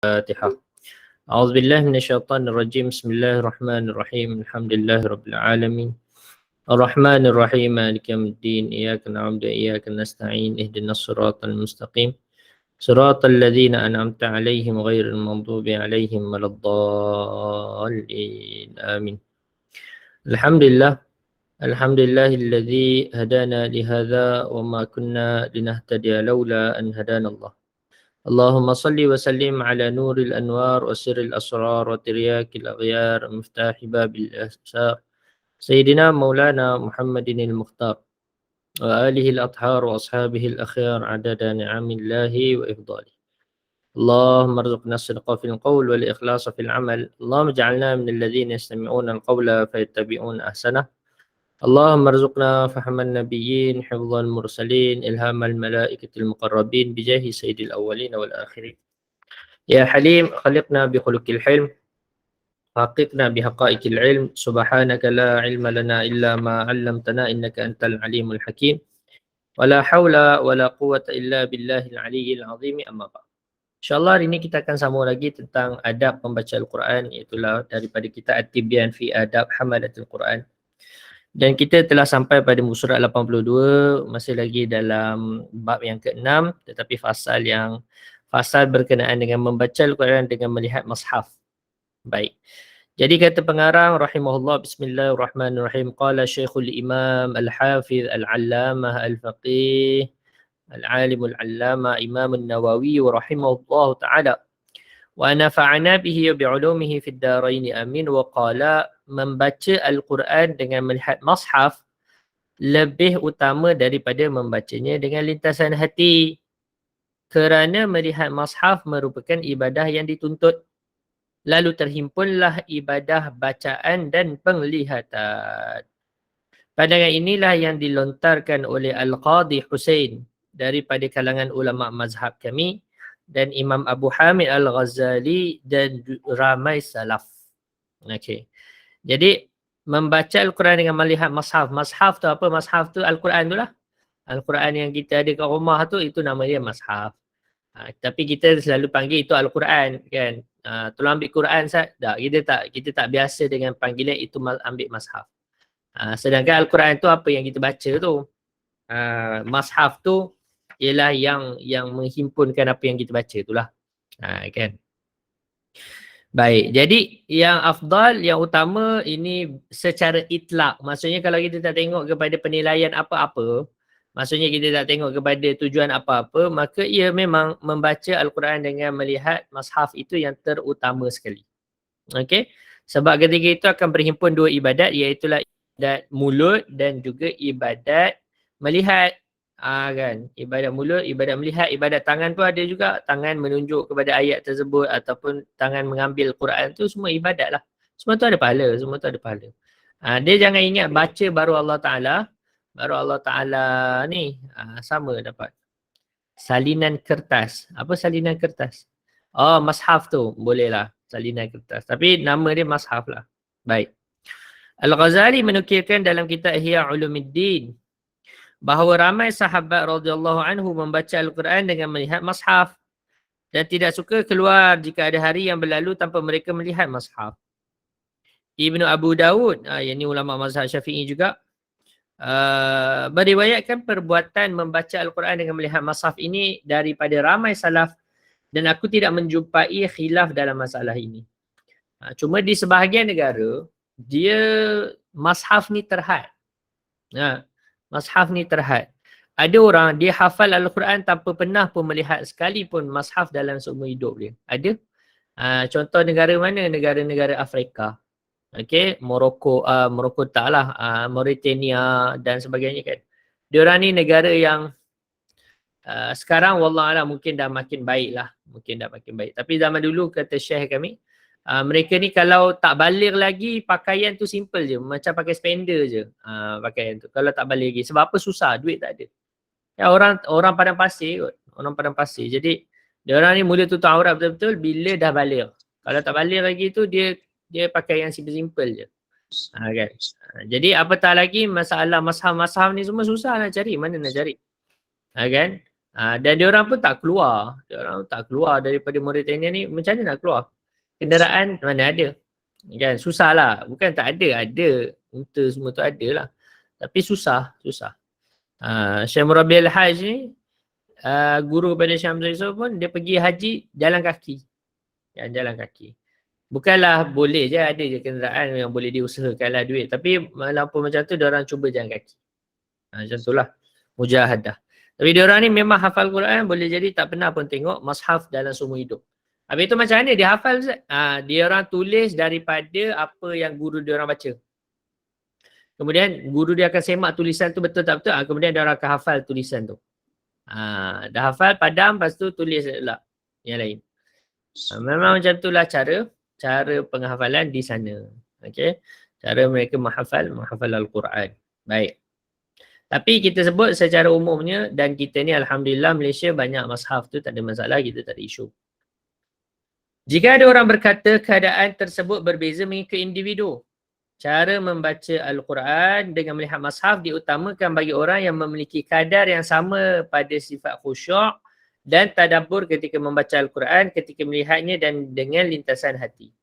الفاتحة. أعوذ بالله من الشيطان الرجيم. بسم الله الرحمن الرحيم. الحمد لله رب العالمين الرحمن الرحيم مالك يوم الدين. إياك نعبد وإياك نستعين. اهدنا الصراط المستقيم صراط الذين أنعمت عليهم غير المغضوب عليهم ولا الضالين. آمين. الحمد لله الذي هدانا لهذا وما كنا لنهتدي لولا أن هدانا الله. اللهم صل وسلم على نور الأنوار وسر الأسرار وترياك الأغيار مفتاح باب الأسرار سيدنا مولانا محمد المختار وآله الأطهار وأصحابه الأخيار عدد نعم الله وإفضاله. اللهم ارزقنا الصدق في القول والإخلاص في العمل. اللهم اجعلنا من الذين يستمعون القول فيتبعون أحسنه. اللهم ارزقنا فهم النبيين حفظ المرسلين إلهام الملائكة المقربين بجاه سيد الأولين والآخرين. يا حليم خلقنا بخلق الحلم حققنا بحقائق العلم. سبحانك لا علم لنا إلا ما علمتنا إنك أنت العليم الحكيم. ولا حول ولا قوة إلا بالله العلي العظيم. أما بعد. InsyaAllah hari ini kita akan sambung lagi tentang adab membaca Al-Quran, iaitulah daripada kita At-Tibyan fi Adab Hamalatul Quran. Dan kita telah sampai pada muka surat 82, masih lagi dalam bab yang ke-6, tetapi fasal berkenaan dengan membaca Al-Quran dengan melihat mushaf. Baik. Jadi kata pengarang rahimahullah, bismillahirrahmanirrahim, qala Syekhul Imam Al-Hafiz Al-Allamah Al-Faqih Al-Alim Al-Allamah Imam An-Nawawi rahimahullah ta'ala wa nafa'ana bihi wa bi'ulumihi fid darain amin. Wa qala, membaca Al-Quran dengan melihat mushaf lebih utama daripada membacanya dengan lintasan hati, kerana melihat mushaf merupakan ibadah yang dituntut. Lalu terhimpunlah ibadah bacaan dan penglihatan. Pandangan inilah yang dilontarkan oleh Al-Qadhi Husain daripada kalangan ulama mazhab kami dan Imam Abu Hamid Al-Ghazali dan ramai salaf. Okey. Jadi membaca Al-Quran dengan melihat mushaf. Mushaf tu apa? Mushaf tu Al-Quran tu lah. Al-Quran yang kita ada kat rumah tu, itu nama dia mushaf. Tapi kita selalu panggil itu Al-Quran kan. Tolong ambil Quran Ustaz. Tak, kita tak biasa dengan panggilan itu ambil mushaf. Sedangkan Al-Quran tu apa yang kita baca tu. Mushaf tu ialah yang menghimpunkan apa yang kita baca itulah. Kan. Baik, jadi yang afdal, yang utama ini secara itlak. Maksudnya kalau kita tak tengok kepada penilaian apa-apa, maksudnya kita tak tengok kepada tujuan apa-apa, maka ia memang membaca Al-Quran dengan melihat mushaf itu yang terutama sekali. Okey? Sebab ketika itu akan berhimpun dua ibadat, iaitulah ibadat mulut dan juga ibadat melihat. Kan, ibadat mulut, ibadat melihat, ibadat tangan tu ada juga, tangan menunjuk kepada ayat tersebut ataupun tangan mengambil Quran tu, semua ibadat lah. Semua tu ada pahala, semua tu ada pahala. Dia jangan ingat baca baru Allah Ta'ala ni sama dapat salinan kertas. Apa salinan kertas? Oh, mushaf tu boleh lah, salinan kertas, tapi nama dia mushaf lah. Baik. Al-Ghazali menukilkan dalam kitab Ihya Ulumuddin bahawa ramai sahabat radhiyallahu anhu membaca Al-Quran dengan melihat mushaf dan tidak suka keluar jika ada hari yang berlalu tanpa mereka melihat mushaf. Ibnu Abu Dawud, yang ini ulama mazhab Syafi'i juga, meriwayatkan perbuatan membaca Al-Quran dengan melihat mushaf ini daripada ramai salaf, dan aku tidak menjumpai khilaf dalam masalah ini. Cuma di sebahagian negara, dia mushaf ni terhad. Mushaf ni terhad. Ada orang dia hafal Al-Quran tanpa pernah pun melihat sekalipun mushaf dalam seumur hidup dia. Ada. Contoh negara mana? Negara-negara Afrika. Okey, Morocco taklah, Mauritania dan sebagainya kan. Diorang ni negara yang sekarang wallahualam mungkin dah makin baik lah. Tapi zaman dulu kata Syekh kami, mereka ni kalau tak balik lagi, pakaian tu simple je, macam pakai spender je pakaian tu, kalau tak balik lagi. Sebab apa? Susah, duit tak ada. Ya, orang padang pasir kot. Orang padang pasir. Jadi diorang ni mula tutup aurat betul-betul bila dah balik. Kalau tak balik lagi tu dia pakai yang simple-simple je. Kan. Jadi apatah lagi masalah mashaf ni semua susah nak cari. Mana nak cari? Kan. Dan diorang pun tak keluar. Diorang tak keluar daripada Mauritania ni. Macam mana nak keluar? Kenderaan mana ada. Kan? Susah lah. Bukan tak ada. Ada. Unta semua tu ada lah. Tapi susah. Syekh Murabi Al-Hajj ni, guru pada Syekh Hamzah Yusof pun, dia pergi haji jalan kaki. Jalan kaki. Bukanlah boleh je, ada je kenderaan yang boleh diusahakanlah duit. Tapi walaupun macam tu, diorang cuba jalan kaki. Macam itulah. Mujahadah. Tapi diorang ni memang hafal Quran, boleh jadi tak pernah pun tengok mushaf dalam seumur hidup. Habis tu macam mana dia hafal? Diorang tulis daripada apa yang guru diorang baca. Kemudian guru dia akan semak tulisan tu betul tak betul. Kemudian diorang akan hafal tulisan tu. Dah hafal, padam, lepas tu tulis pula yang lain. Memang macam itulah cara penghafalan di sana. Okey. Cara mereka menghafal Al-Quran. Baik. Tapi kita sebut secara umumnya, dan kita ni alhamdulillah Malaysia banyak mushaf tu, tak ada masalah, kita tak ada isu. Jika ada orang berkata keadaan tersebut berbeza mengikut individu, cara membaca Al-Quran dengan melihat mushaf diutamakan bagi orang yang memiliki kadar yang sama pada sifat khusyuk dan tadabbur ketika membaca Al-Quran, ketika melihatnya dan dengan lintasan hati.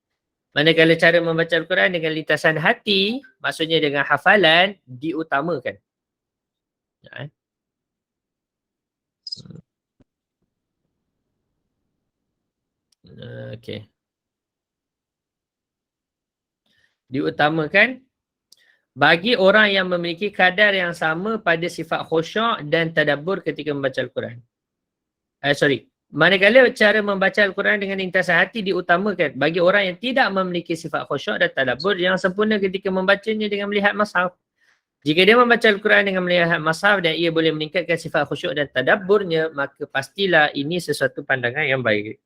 Manakala cara membaca Al-Quran dengan lintasan hati, maksudnya dengan hafalan, diutamakan. Okey. Diutamakan bagi orang yang memiliki kadar yang sama pada sifat khusyuk dan tadabbur ketika membaca Al-Quran. Manakala cara membaca Al-Quran dengan lintasan hati diutamakan bagi orang yang tidak memiliki sifat khusyuk dan tadabbur yang sempurna ketika membacanya dengan melihat mushaf. Jika dia membaca Al-Quran dengan melihat mushaf dan ia boleh meningkatkan sifat khusyuk dan tadabburnya, maka pastilah ini sesuatu pandangan yang baik.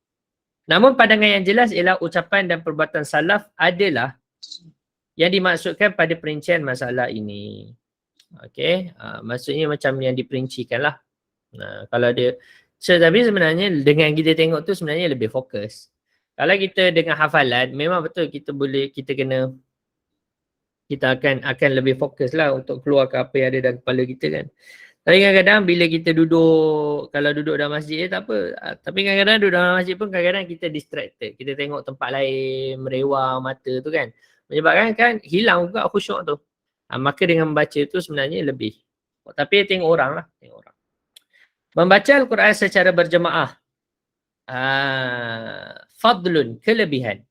Namun pandangan yang jelas ialah ucapan dan perbuatan salaf adalah yang dimaksudkan pada perincian masalah ini. Okey, maksudnya macam yang diperincikan lah. Kalau dia, tapi sebenarnya dengan kita tengok tu sebenarnya lebih fokus. Kalau kita dengan hafalan, memang betul kita akan lebih fokus lah untuk keluarkan apa yang ada dalam kepala kita kan. Tapi kadang-kadang bila kita duduk, kalau duduk dalam masjid tak apa. Tapi kadang-kadang duduk dalam masjid pun kadang-kadang kita distracted. Kita tengok tempat lain, merewang mata tu kan. Menyebabkan kan hilang juga khusyuk tu. Maka dengan membaca tu sebenarnya lebih. Tapi tengok orang lah. Membaca Al-Quran secara berjemaah. Fadlun, kelebihan.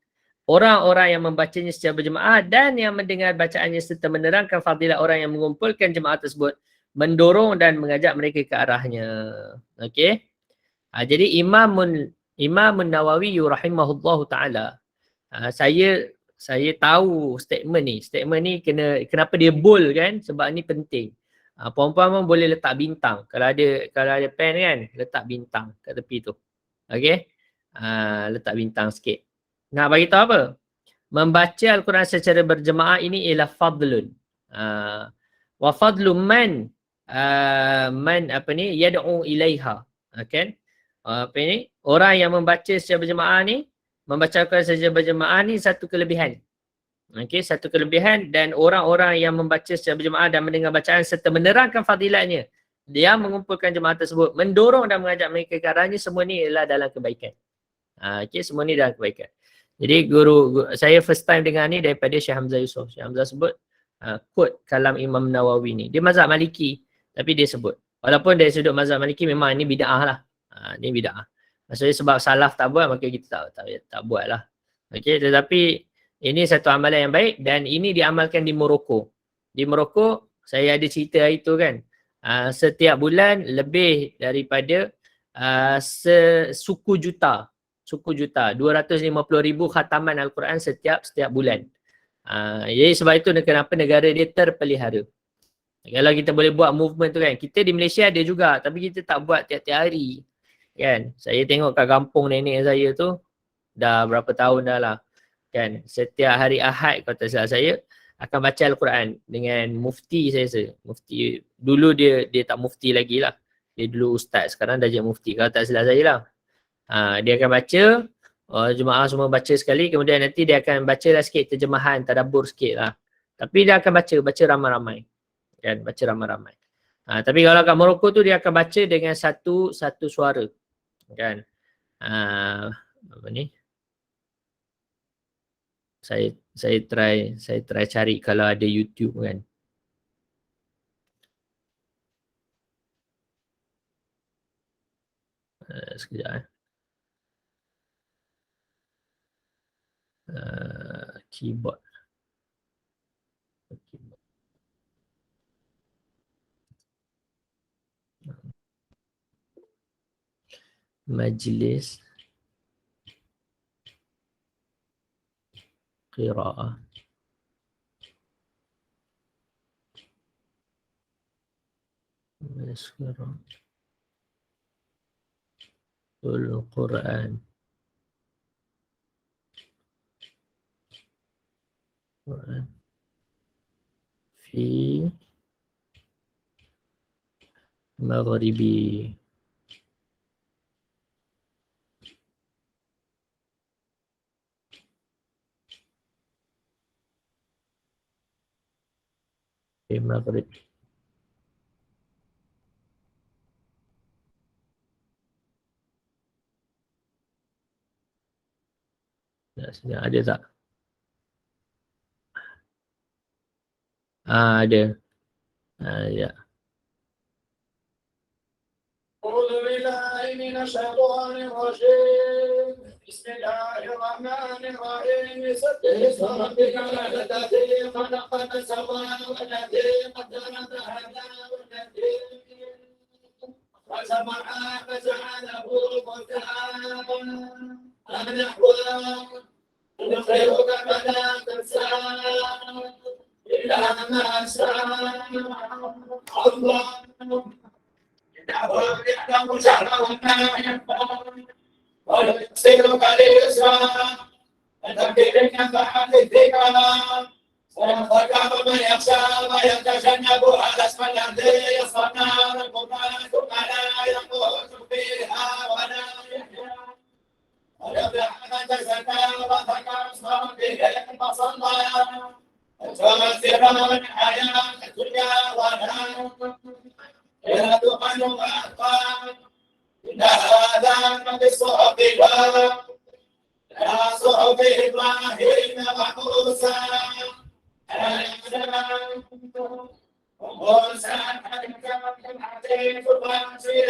Orang-orang yang membacanya secara berjemaah dan yang mendengar bacaannya serta menerangkan fadilah orang yang mengumpulkan jemaah tersebut, mendorong dan mengajak mereka ke arahnya. Okey. Jadi Imam Nawawi rahimahullahu taala, saya tahu statement ni. Statement ni kenapa dia bold kan? Sebab ni penting. Perempuan pun boleh letak bintang. Kalau ada pen kan, letak bintang kat tepi tu. Okey. Letak bintang sikit. Nak bagi tahu apa? Membaca Al-Quran secara berjemaah ini ialah fadlun. Wa fadlu man yad'u ilaiha. Okey. Orang yang membaca secara berjemaah ni, membaca Al-Quran secara berjemaah ni satu kelebihan. Okey, satu kelebihan, dan orang-orang yang membaca secara berjemaah dan mendengar bacaan serta menerangkan fadilatnya, dia mengumpulkan jemaah tersebut, mendorong dan mengajak mereka ke arahnya, semua ni ialah dalam kebaikan. Okey, semua ni dalam kebaikan. Jadi guru saya first time dengar ni daripada Syekh Hamzah Yusof. Syekh Hamzah sebut quote kalam Imam Nawawi ni. Dia mazhab Maliki tapi dia sebut. Walaupun dari sudut mazhab Maliki memang ni bid'ah lah. Ni bid'ah. Maksudnya sebab salaf tak buat maka kita tak buat lah. Okey, tetapi ini satu amalan yang baik dan ini diamalkan di Morocco. Di Morocco saya ada cerita hari tu kan. Setiap bulan lebih daripada suku juta 250,000 khataman Al-Quran setiap bulan. Jadi sebab itu kenapa negara dia terpelihara. Kalau kita boleh buat movement tu kan. Kita di Malaysia ada juga tapi kita tak buat tiap-tiap hari. Kan? Saya tengok kat kampung nenek saya tu dah berapa tahun dah lah. Kan? Setiap hari Ahad kalau tak salah saya akan baca Al-Quran dengan mufti saya rasa. Mufti dulu dia tak mufti lagi lah. Dia dulu ustaz, sekarang dah jadi mufti kalau tak salah saya lah. Dia akan baca, jemaah semua baca sekali, kemudian nanti dia akan baca lah sikit terjemahan, tadabbur sikit lah. Tapi dia akan baca ramai-ramai. Kan? Baca ramai-ramai. Tapi kalau kat Morocco tu dia akan baca dengan satu suara. Kan? Apa ni? Saya try cari kalau ada YouTube kan. Sekejap keyboard. Majlis qiraah. Majlis qiraah Al-Quran. Quran fi maghribi. Fi maghrib. Ada tak? Ada. Ya. أعوذ بالله من الشيطان الرجيم بسم الله الرحمن الرحيم سبح اسم ربك الذي خلق فسوى والذي قدر فهدى والذي وجمع فجعله غثاء نحوا نخبرك فلا تنسى إلا ما شاء الله يعلم شهر وما ينفع ويسيرك لليسرى فتذكرك فحل الذكرى سيذكر من يخشى ويتجنبها الأشقى الذي يصلى النار الكبرى ثم لا يموت فيها ولا يحيا ويفلح من تزكى وذكر اسم ربه فصلى وتؤثرون الحياة الدنيا والآخرة إلى تقن وأحقام إن هذا من الصحف لا صحف إبراهيم وموسى وموسى حديث واسع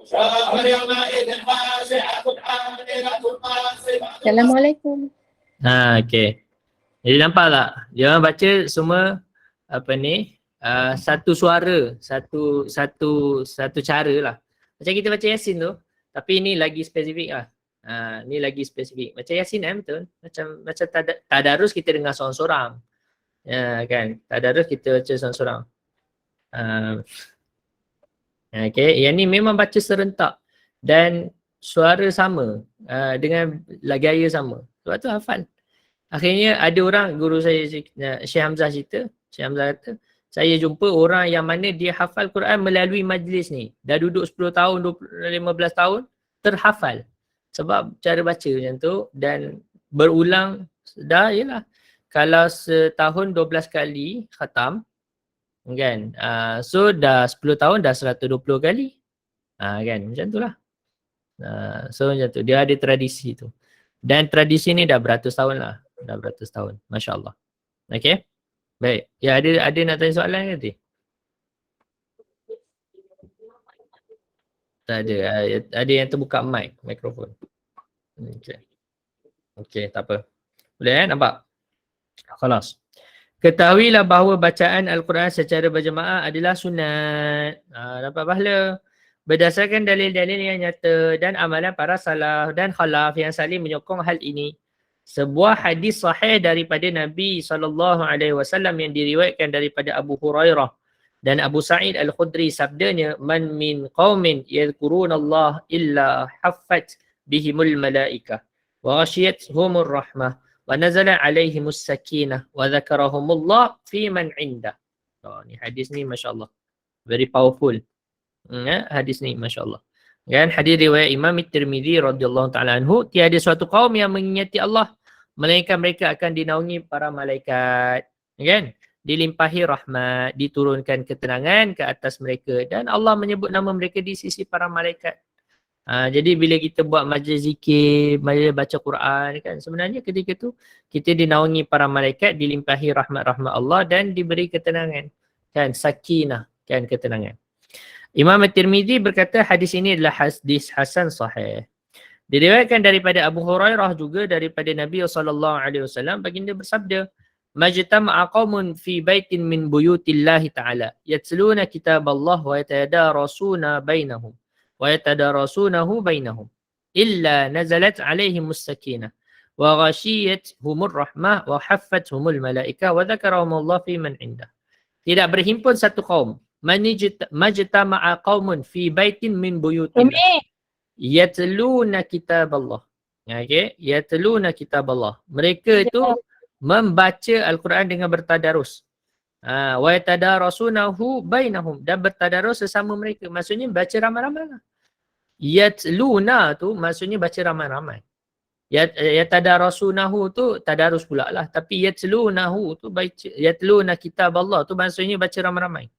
شهر يومئذ خاشعة عاملة قاصمة. Assalamualaikum. Okey. Jadi nampak tak? Dia orang baca semua apa ni? Satu suara, satu cara lah. Macam kita baca Yasin tu, tapi ni lagi spesifik lah. Ni lagi spesifik. Macam Yasin betul. Macam tadarus kita dengar seorang-seorang. Kan? Tadarus kita baca seorang-seorang. Okay. Yang ni memang baca serentak dan suara sama dengan gaya sama. Sebab tu hafal. Akhirnya ada orang, guru saya Syekh Hamzah cerita, Syekh Hamzah kata, saya jumpa orang yang mana dia hafal Quran melalui majlis ni. Dah duduk 10 tahun, 15 tahun, terhafal. Sebab cara baca macam tu dan berulang, dah yelah. Kalau setahun 12 kali khatam, kan. So dah 10 tahun dah 120 kali. Kan, macam tu lah. So macam tu, dia ada tradisi tu. Dan tradisi ni dah beratus tahun lah. Dah beratus tahun, Masya Allah. Okay. Baik. Ya, ada nak tanya soalan ke nanti? Tak ada. Ada yang terbuka mic, mikrofon. Okey, tak apa. Boleh nampak? Khalas. Ketahuilah bahawa bacaan Al-Quran secara berjemaah adalah sunat. Dapat pahala. Berdasarkan dalil-dalil yang nyata dan amalan para salaf dan khalaf yang saling menyokong hal ini. Sebuah hadis sahih daripada Nabi SAW yang diriwayatkan daripada Abu Hurairah dan Abu Sa'id Al-Khudri sabdanya, man min qaumin yadhkurunallah illa haffat bihimul malaikah wa ghashiyatuhumur rahmah wa nazala alaihimus sakinah wa dzakarahumullah fi man indah. Ni hadis ni masya-Allah very powerful. Hadis ni masya-Allah. Kan hadis riwayat Imam At-Tirmizi radhiyallahu taala anhu, tiada suatu kaum yang mengingati Allah melainkan mereka akan dinaungi para malaikat. Kan? dilimpahi rahmat, diturunkan ketenangan ke atas mereka dan Allah menyebut nama mereka di sisi para malaikat. Jadi bila kita buat majlis zikir, majlis baca Quran kan, sebenarnya ketika tu kita dinaungi para malaikat, dilimpahi rahmat-rahmat Allah dan diberi ketenangan. Kan, sakinah, kan, ketenangan. Imam At-Tirmizi berkata hadis ini adalah hadis hasan sahih. Diriwayatkan daripada Abu Hurairah juga daripada Nabi SAW, baginda bersabda, "Majtama'a qaumun fi baitin min buyutillahi ta'ala, yatluna kitaballah wa yatadarasuna bainahum wa yatadarasunahu bainahum illa nazalat 'alaihimus sakinah wa ghashiyatuhumur rahmah wa haffathumul malaikah wa dzakarahumullah fi man 'indah." Tidak berhimpun satu kaum, majtama'a qaumun fi baitin min buyutillah yatluna kitab Allah. Okey, yatluna kitab Allah. Mereka itu membaca Al-Quran dengan bertadarus. Wa yatadarasunahu bainahum, dan bertadarus sesama mereka. Maksudnya baca ramai-ramai lah. Yatluna tu maksudnya baca ramai-ramai. Yatadarasunahu tu tadarus pula lah. Tapi yatlunahu tu baca, yatluna kitab Allah tu maksudnya baca ramai-ramai.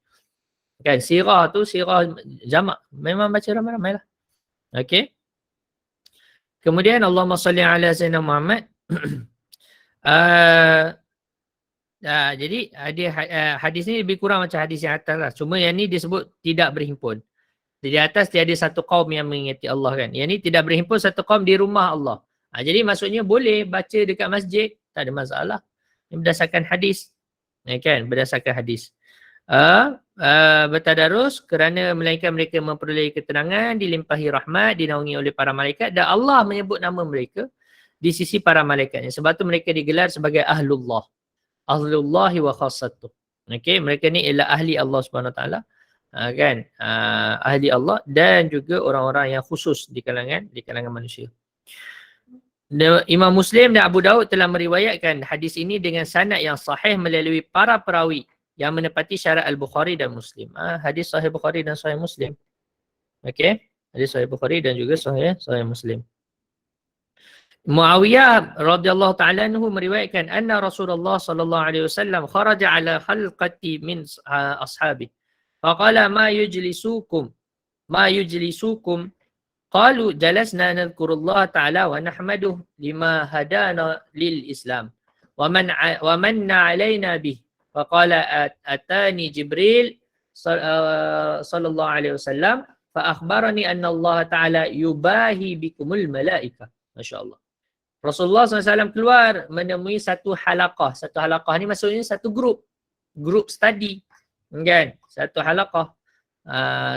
Kan, sirah tu sirah jamak. Memang baca ramai-ramai lah. Okey. Kemudian Allahumma salli ala Sayyidina Muhammad. Jadi hadis ni lebih kurang macam hadis yang atas lah. Cuma yang ni disebut tidak berhimpun. Di atas tiada satu kaum yang mengingati Allah kan. Yang ni tidak berhimpun satu kaum di rumah Allah. Jadi maksudnya boleh baca dekat masjid, tak ada masalah. Ini berdasarkan hadis. Kan, berdasarkan hadis. Bertadarus kerana melainkan mereka memperoleh ketenangan, dilimpahi rahmat, dinaungi oleh para malaikat, dan Allah menyebut nama mereka di sisi para malaikatnya. Sebab tu mereka digelar sebagai ahlullah. Ahlullahi wa khassatuh. Okey, mereka ni ialah ahli Allah Subhanahu Wa Taala. Kan? Ahli Allah dan juga orang-orang yang khusus di kalangan manusia. Imam Muslim dan Abu Daud telah meriwayatkan hadis ini dengan sanad yang sahih melalui para perawi yang menepati syarat Al-Bukhari dan Muslim. Hadis sahih Bukhari dan sahih Muslim. Okey, hadis sahih Bukhari dan juga sahih Muslim. Muawiyah radhiyallahu ta'ala anhu meriwayatkan anna Rasulullah sallallahu alaihi wasallam kharaja ala khalqati min ashabi. Faqala ma yujlisukum qalu jalasna nadhkurullah ta'ala wa nahmaduhu lima hadana lil Islam wa manna alaina bih. Faqala atani Jibril sallallahu alaihi wasallam fa akhbarani anna Allah ta'ala yubahi bikumul malaikah. Masya-Allah. Rasulullah SAW keluar menemui satu halaqah. Satu halaqah ni maksudnya satu grup study. Kan? Satu halaqah.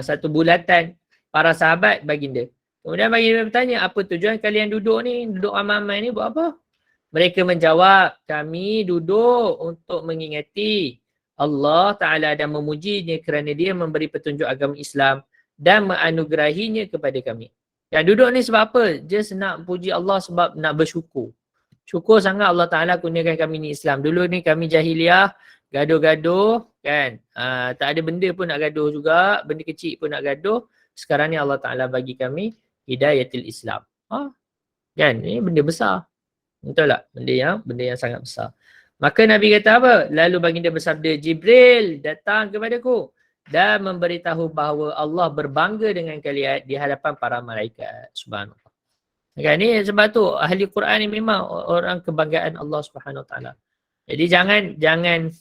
Satu bulatan para sahabat baginda. Kemudian baginda bertanya, apa tujuan kalian duduk ni? Duduk ramai-ramai ni buat apa? Mereka menjawab, kami duduk untuk mengingati Allah Ta'ala dan memujinya kerana dia memberi petunjuk agama Islam dan menganugerahinya kepada kami. Yang duduk ni sebab apa? Just nak puji Allah sebab nak bersyukur. Syukur sangat Allah Ta'ala kurniakan kami ni Islam. Dulu ni kami jahiliah, gaduh-gaduh kan. Tak ada benda pun nak gaduh juga. Benda kecil pun nak gaduh. Sekarang ni Allah Ta'ala bagi kami hidayatul Islam. Kan? Ini benda besar. Betul tak? Benda yang sangat besar. Maka Nabi kata apa? Lalu baginda bersabda, Jibril datang kepadaku dan memberitahu bahawa Allah berbangga dengan kalian di hadapan para malaikat. Subhanallah. Kan, ni sebab tu ahli Quran ni memang orang kebanggaan Allah Subhanahu Wa Taala. Jadi jangan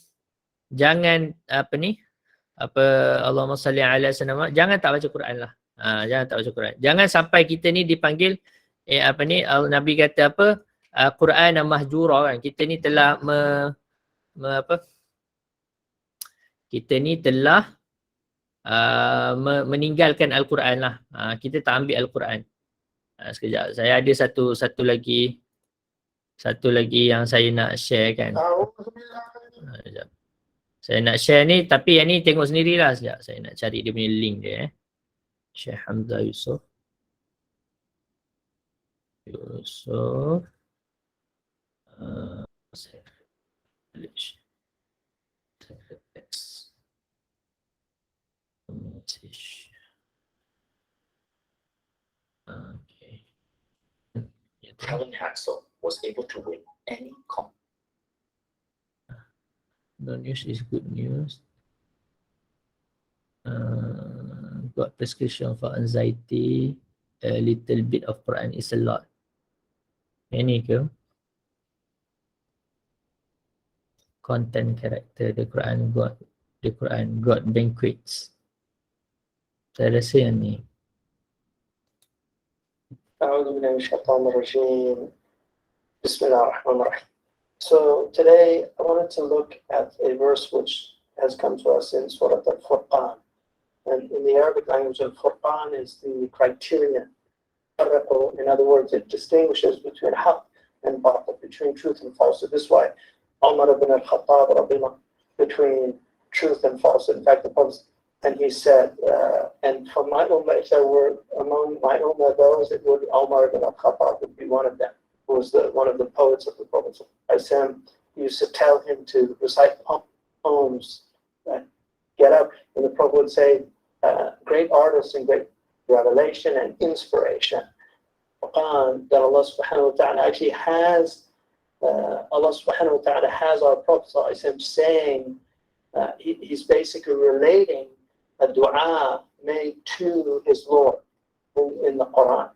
Allahumma salli ala sayyidina, jangan tak baca Quran lah. Jangan tak baca Quran. Jangan sampai kita ni dipanggil Nabi kata apa? Quran mahjura kan. Kita ni telah kita ni telah meninggalkan Al-Quran lah. Kita tak ambil Al-Quran. Sekejap, saya ada satu lagi yang saya nak share kan. Sekejap. Saya nak share ni, tapi yang ni tengok sendirilah. Sekejap, saya nak cari dia punya link dia. Syekh Hamzah Yusof. Okay. Helen Haxel was able to win any No news is good news. Got prescription for anxiety. A little bit of Quran is a lot. Ini ke? Content character the Quran got banquets. Saya rasa yang ni. أعوذ بالله من الشيطان الرجيم. بسم الله الرحمن الرحيم. So today I wanted to look at a verse which has come to us in Surah Al-Furqan. And in the Arabic language, Al-Furqan is the criterion. In other words, it distinguishes between haqq and batil, between truth and false. So this is why Umar ibn al-Khattab, between truth and false. In fact, the Prophet, and he said, and for my ummah, if there were among my ummah those, it would Umar ibn al-Khattab would be one of them, who was one of the poets of the Prophet. He used to tell him to recite poems, get up, and the Prophet would say, great artists and great revelation and inspiration. That Allah subhanahu wa ta'ala actually has, Allah subhanahu wa ta'ala has our Prophet saying, he's basically relating a dua made to his Lord in the Quran.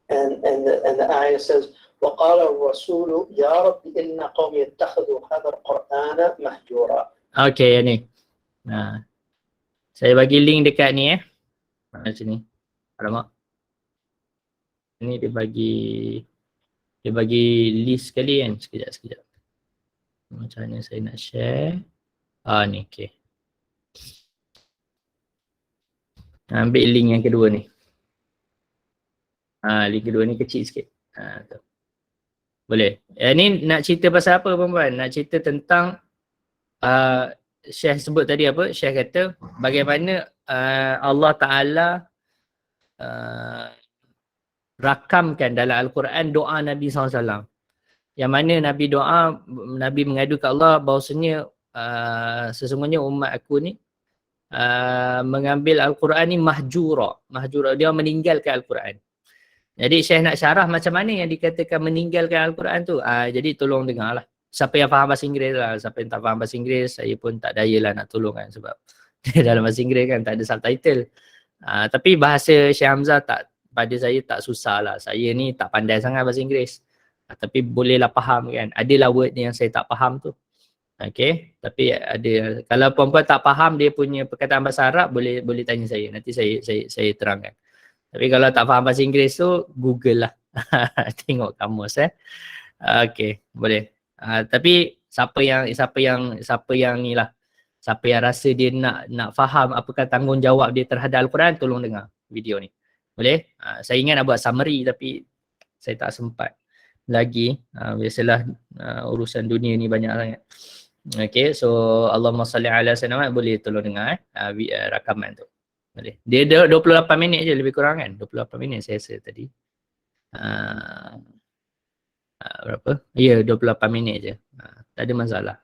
And the ayah says, وَقَالَ الرَّسُولُ يَا رَبِّ إِنَّ قَوْمِ اتَّخَذُوا هَذَا الْقُرْآنَ مَهْجُورًا. Okay, yang ni. Saya bagi link dekat ni Mana sini? Alamak. Ni dia bagi list sekali kan. Sekejap. Macam mana saya nak share? Ni okey. Ambil link yang kedua ni. Link kedua ni kecil sikit. Tu. Boleh. Ni nak cerita pasal apa perempuan? Nak cerita tentang Syekh sebut tadi apa? Syekh kata bagaimana Allah Ta'ala rakamkan dalam Al-Quran doa Nabi SAW. Yang mana Nabi mengadu ke Allah bahawasanya sesungguhnya umat aku ni mengambil Al-Quran ni mahjura. Dia meninggalkan Al-Quran. Jadi Syekh nak syarah macam mana yang dikatakan meninggalkan Al-Quran tu. Jadi tolong dengar lah. Siapa yang faham bahasa Inggeris lah. Siapa yang tak faham bahasa Inggeris, saya pun tak daya lah nak tolong kan. Sebab dalam bahasa Inggeris kan tak ada subtitle. Tapi bahasa Syekh Hamzah pada saya tak susah lah. Saya ni tak pandai sangat bahasa Inggeris. Tapi bolehlah faham kan. Adalah word yang saya tak faham tu. Okay. Tapi ada. Kalau perempuan tak faham dia punya perkataan bahasa Arab, boleh tanya saya. Nanti saya terangkan. Tapi kalau tak faham bahasa Inggeris tu, Google lah. Tengok kamus Okay, boleh. Tapi siapa yang ni lah, siapa yang rasa dia nak faham apakah tanggungjawab dia terhadap Al-Quran, tolong dengar video ni. Boleh? Saya ingat nak buat summary tapi saya tak sempat lagi. Biasalah urusan dunia ni banyak sangat. Okay, so Allahumma salli ala sayyidina, boleh tolong dengar rakaman tu. Boleh. Dia 28 minit je lebih kurang kan? 28 minit saya rasa tadi. Berapa? Ya, 28 minit je. Tak ada masalah.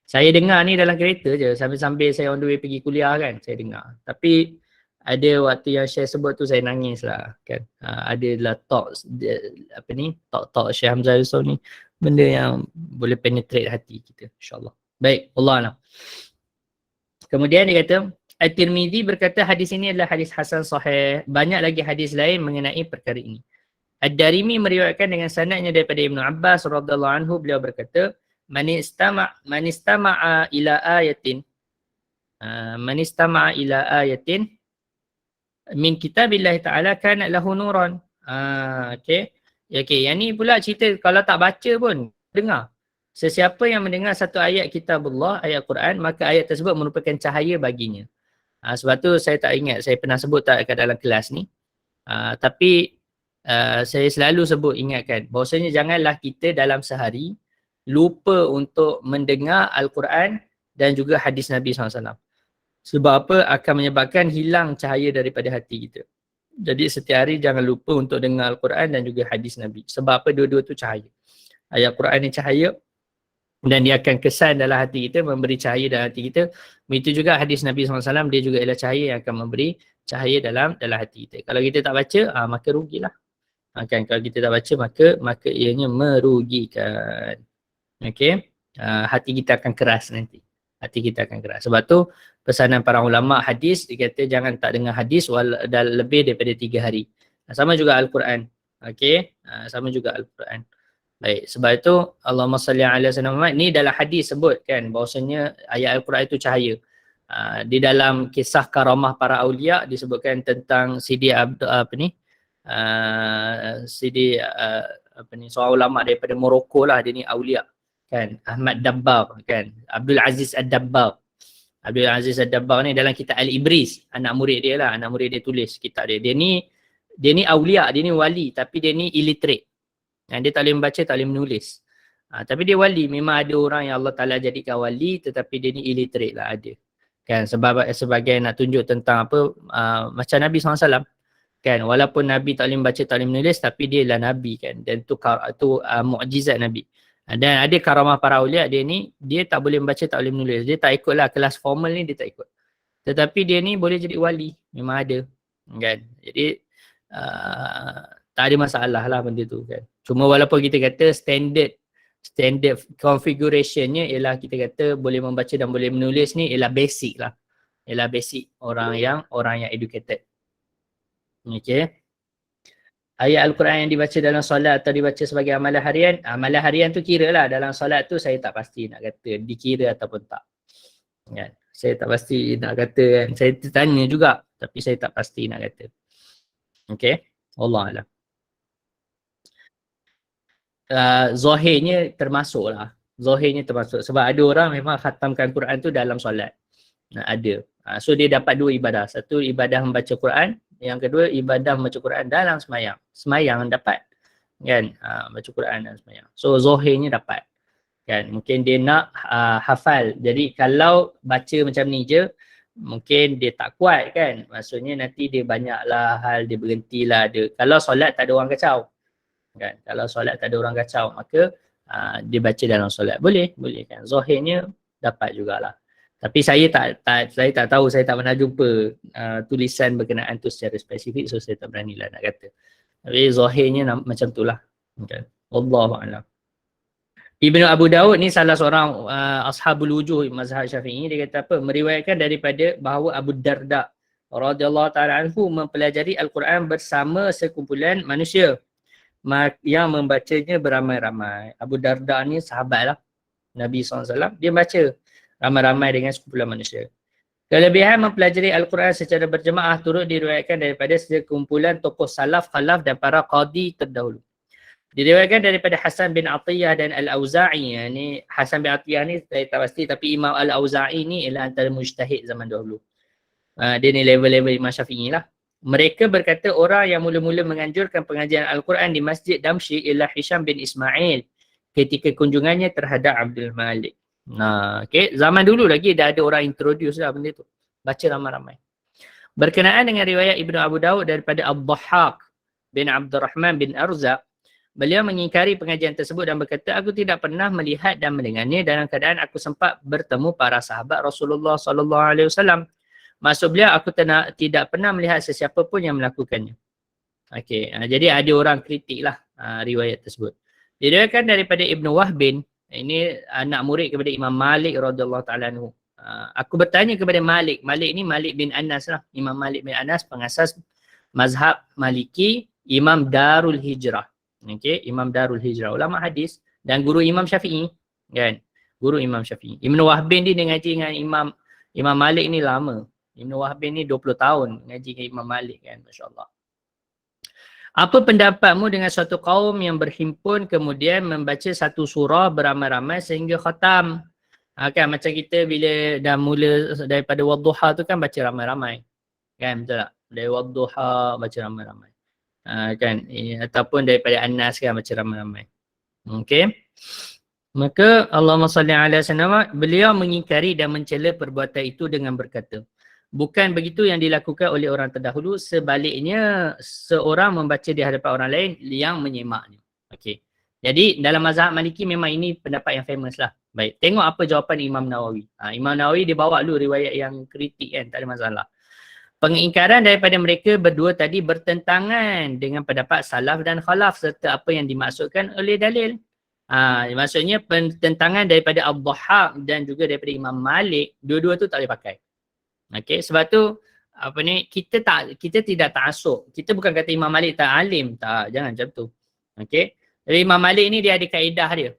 Saya dengar ni dalam kereta je. Sambil-sambil saya on the way pergi kuliah kan. Saya dengar. Tapi ada waktu yang Syekh sebut tu saya nangis lah kan. Adalah talk Syekh Hamzah Yusof ni. Benda yang boleh penetrate hati kita. InsyaAllah. Baik. Allah alam. Kemudian dia kata, At-Tirmidzi berkata hadis ini adalah hadis hasan sahih. Banyak lagi hadis lain mengenai perkara ini. Ad-Darimi meriwayatkan dengan sanadnya daripada Ibnu Abbas radhiyallahu anhu, beliau berkata, Man istama'a ila ayatin min kitabillahi ta'ala kana lahu nuran. Okey. Yang ni pula cerita kalau tak baca pun dengar. Sesiapa yang mendengar satu ayat kitabullah, ayat Quran, maka ayat tersebut merupakan cahaya baginya. Sebab tu saya tak ingat saya pernah sebut tak kat dalam kelas ni. Tapi saya selalu sebut ingatkan bahawasanya janganlah kita dalam sehari lupa untuk mendengar Al-Quran dan juga hadis Nabi SAW. Sebab apa? Akan menyebabkan hilang cahaya daripada hati kita. Jadi setiap hari jangan lupa untuk dengar Al-Quran dan juga hadis Nabi. Sebab apa? Dua-dua tu cahaya. Ayat Quran ni cahaya dan dia akan kesan dalam hati kita, memberi cahaya dalam hati kita. Begitu juga hadis Nabi SAW, dia juga ialah cahaya yang akan memberi cahaya dalam hati kita. Kalau kita tak baca, maka rugilah. Kan, kalau kita tak baca, maka ianya merugikan. Okey. hati kita akan keras nanti. Hati kita akan keras. Sebab tu pesanan para ulama hadis, dia kata jangan tak dengar hadis dah lebih daripada 3 hari. Sama juga Al-Quran. Okey, sama juga Al-Quran. Baik, sebab itu Allahumma salli ala sayyidina Muhammad ni dalam hadis sebut kan bahawasanya ayat Al-Quran itu cahaya. Di dalam kisah karamah para aulia disebutkan tentang Sidi seorang ulama daripada Morocco lah, dia ni aulia kan, Ahmad Dabbar kan, Abdul Aziz Ad-Dabbar. Abdul Aziz Ad-Dabbar ni dalam kitab Al-Ibris, anak murid dia tulis kitab dia. Dia ni aulia, dia ni wali tapi dia ni illiterate. Dia tak boleh membaca, tak boleh menulis. Tapi dia wali, memang ada orang yang Allah Ta'ala jadikan wali tetapi dia ni illiterate lah ada. Kan, sebagai nak tunjuk tentang apa, macam Nabi SAW. Kan, walaupun Nabi tak boleh membaca, tak boleh menulis tapi dia lah Nabi kan. Dan tu mukjizat Nabi. Dan ada karamah para awliya, dia tak boleh membaca, tak boleh menulis. Dia tak ikut lah kelas formal ni, dia tak ikut. Tetapi dia ni boleh jadi wali, memang ada. Kan, jadi tak ada masalah lah benda tu kan. Cuma walaupun kita kata standard configurationnya ialah kita kata boleh membaca dan boleh menulis ni ialah basic lah. Ialah basic orang yang educated. Okay. Ayat Al-Quran yang dibaca dalam solat atau dibaca sebagai amalan harian tu kira lah. Dalam solat tu saya tak pasti nak kata dikira ataupun tak. Kan? Saya tak pasti nak kata kan. Saya tanya juga tapi saya tak pasti nak kata. Okay. Wallahualam. Zahirnya termasuk lah. Zahirnya termasuk. Sebab ada orang memang khatamkan Quran tu dalam solat. Ada. So dia dapat 2 ibadah. Satu ibadah membaca Quran. Yang kedua ibadah membaca Quran dalam semayang. Semayang dapat. Kan? Baca Quran dalam semayang. So zahirnya dapat. Kan? Mungkin dia nak hafal. Jadi kalau baca macam ni je, mungkin dia tak kuat kan. Maksudnya nanti dia banyaklah hal, dia berhentilah. Kalau solat tak ada orang kacau. Kan, kalau solat tak ada orang kacau maka dia baca dalam solat boleh kan, zahirnya dapat jugalah. Tapi saya tak tahu, saya tak pernah jumpa tulisan berkenaan tu secara spesifik, so saya tak beranilah nak kata. Tapi zahirnya macam itulah kan. Wallahu a'lam. Ibnu Abu Daud ni salah seorang ashabul wujuh mazhab Syafi'i, dia kata apa, meriwayatkan daripada bahawa Abu Darda radhiyallahu taala anhu mempelajari Al-Quran bersama sekumpulan manusia yang membacanya beramai-ramai. Abu Darda ni sahabat lah Nabi SAW. Dia baca ramai-ramai dengan sekumpulan manusia. Kelebihan mempelajari Al-Quran secara berjemaah turut diriwayatkan daripada sekumpulan tokoh salaf, khalaf dan para qadi terdahulu. Diriwayatkan daripada Hasan bin Atiyah dan Al-Auza'i. Ni Hasan bin Atiyah ni saya tak pasti, tapi Imam Al-Auza'i ni ialah antara mujtahid zaman dahulu. Dia ni level-level Imam Syafi'i lah. Mereka berkata orang yang mula-mula menganjurkan pengajian Al-Quran di Masjid Damsyik ialah Hisham bin Ismail ketika kunjungannya terhadap Abdul Malik. Okay. Zaman dulu lagi dah ada orang introduce lah benda tu. Baca ramai-ramai. Berkenaan dengan riwayat Ibnu Abu Daud daripada Ad-Dhahhak bin Abdurrahman bin Arzaq, beliau mengingkari pengajian tersebut dan berkata, aku tidak pernah melihat dan mendengarnya dalam keadaan aku sempat bertemu para sahabat Rasulullah SAW. Maksud beliau, aku tidak pernah melihat sesiapa pun yang melakukannya. Okey, jadi ada orang kritik lah riwayat tersebut. Diriwayatkan daripada Ibnu Wahbin, ini anak murid kepada Imam Malik radhiyallahu taala anhu. Aku bertanya kepada Malik. Malik ni Malik bin Anas lah. Imam Malik bin Anas pengasas mazhab Maliki, Imam Darul Hijrah. Okey, Imam Darul Hijrah, ulama hadis dan guru Imam Syafi'i, kan? Guru Imam Syafi'i. Ibnu Wahbin ni dia ngaji dengan Imam Malik ni lama. Ibnu Wahbin ni 20 tahun ngaji dengan Imam Malik kan, masya-Allah. Apa pendapatmu dengan suatu kaum yang berhimpun kemudian membaca satu surah beramai-ramai sehingga khatam? Kan macam kita bila dah mula daripada Wadduha tu kan baca ramai-ramai. Kan, betul tak? Dari Wadduha baca ramai-ramai. Kan, ataupun daripada An-Nas kan baca ramai-ramai. Okey. Maka Allahumma salli ala sayyidina, beliau mengingkari dan mencela perbuatan itu dengan berkata, bukan begitu yang dilakukan oleh orang terdahulu, sebaliknya seorang membaca di hadapan orang lain yang menyemaknya. Okey. Jadi dalam mazhab Maliki memang ini pendapat yang famous lah. Baik, tengok apa jawapan Imam Nawawi. Imam Nawawi dia bawa dulu riwayat yang kritik kan, tak ada masalah. Pengingkaran daripada mereka berdua tadi bertentangan dengan pendapat salaf dan khalaf serta apa yang dimaksudkan oleh dalil. Maksudnya pententangan daripada Ad-Dhahhak dan juga daripada Imam Malik, dua-dua tu tak boleh pakai. Okey, sebab tu kita tidak ta'assub. Kita bukan kata Imam Malik tak alim, tak, jangan macam tu. Okey. Jadi Imam Malik ni dia ada kaedah dia.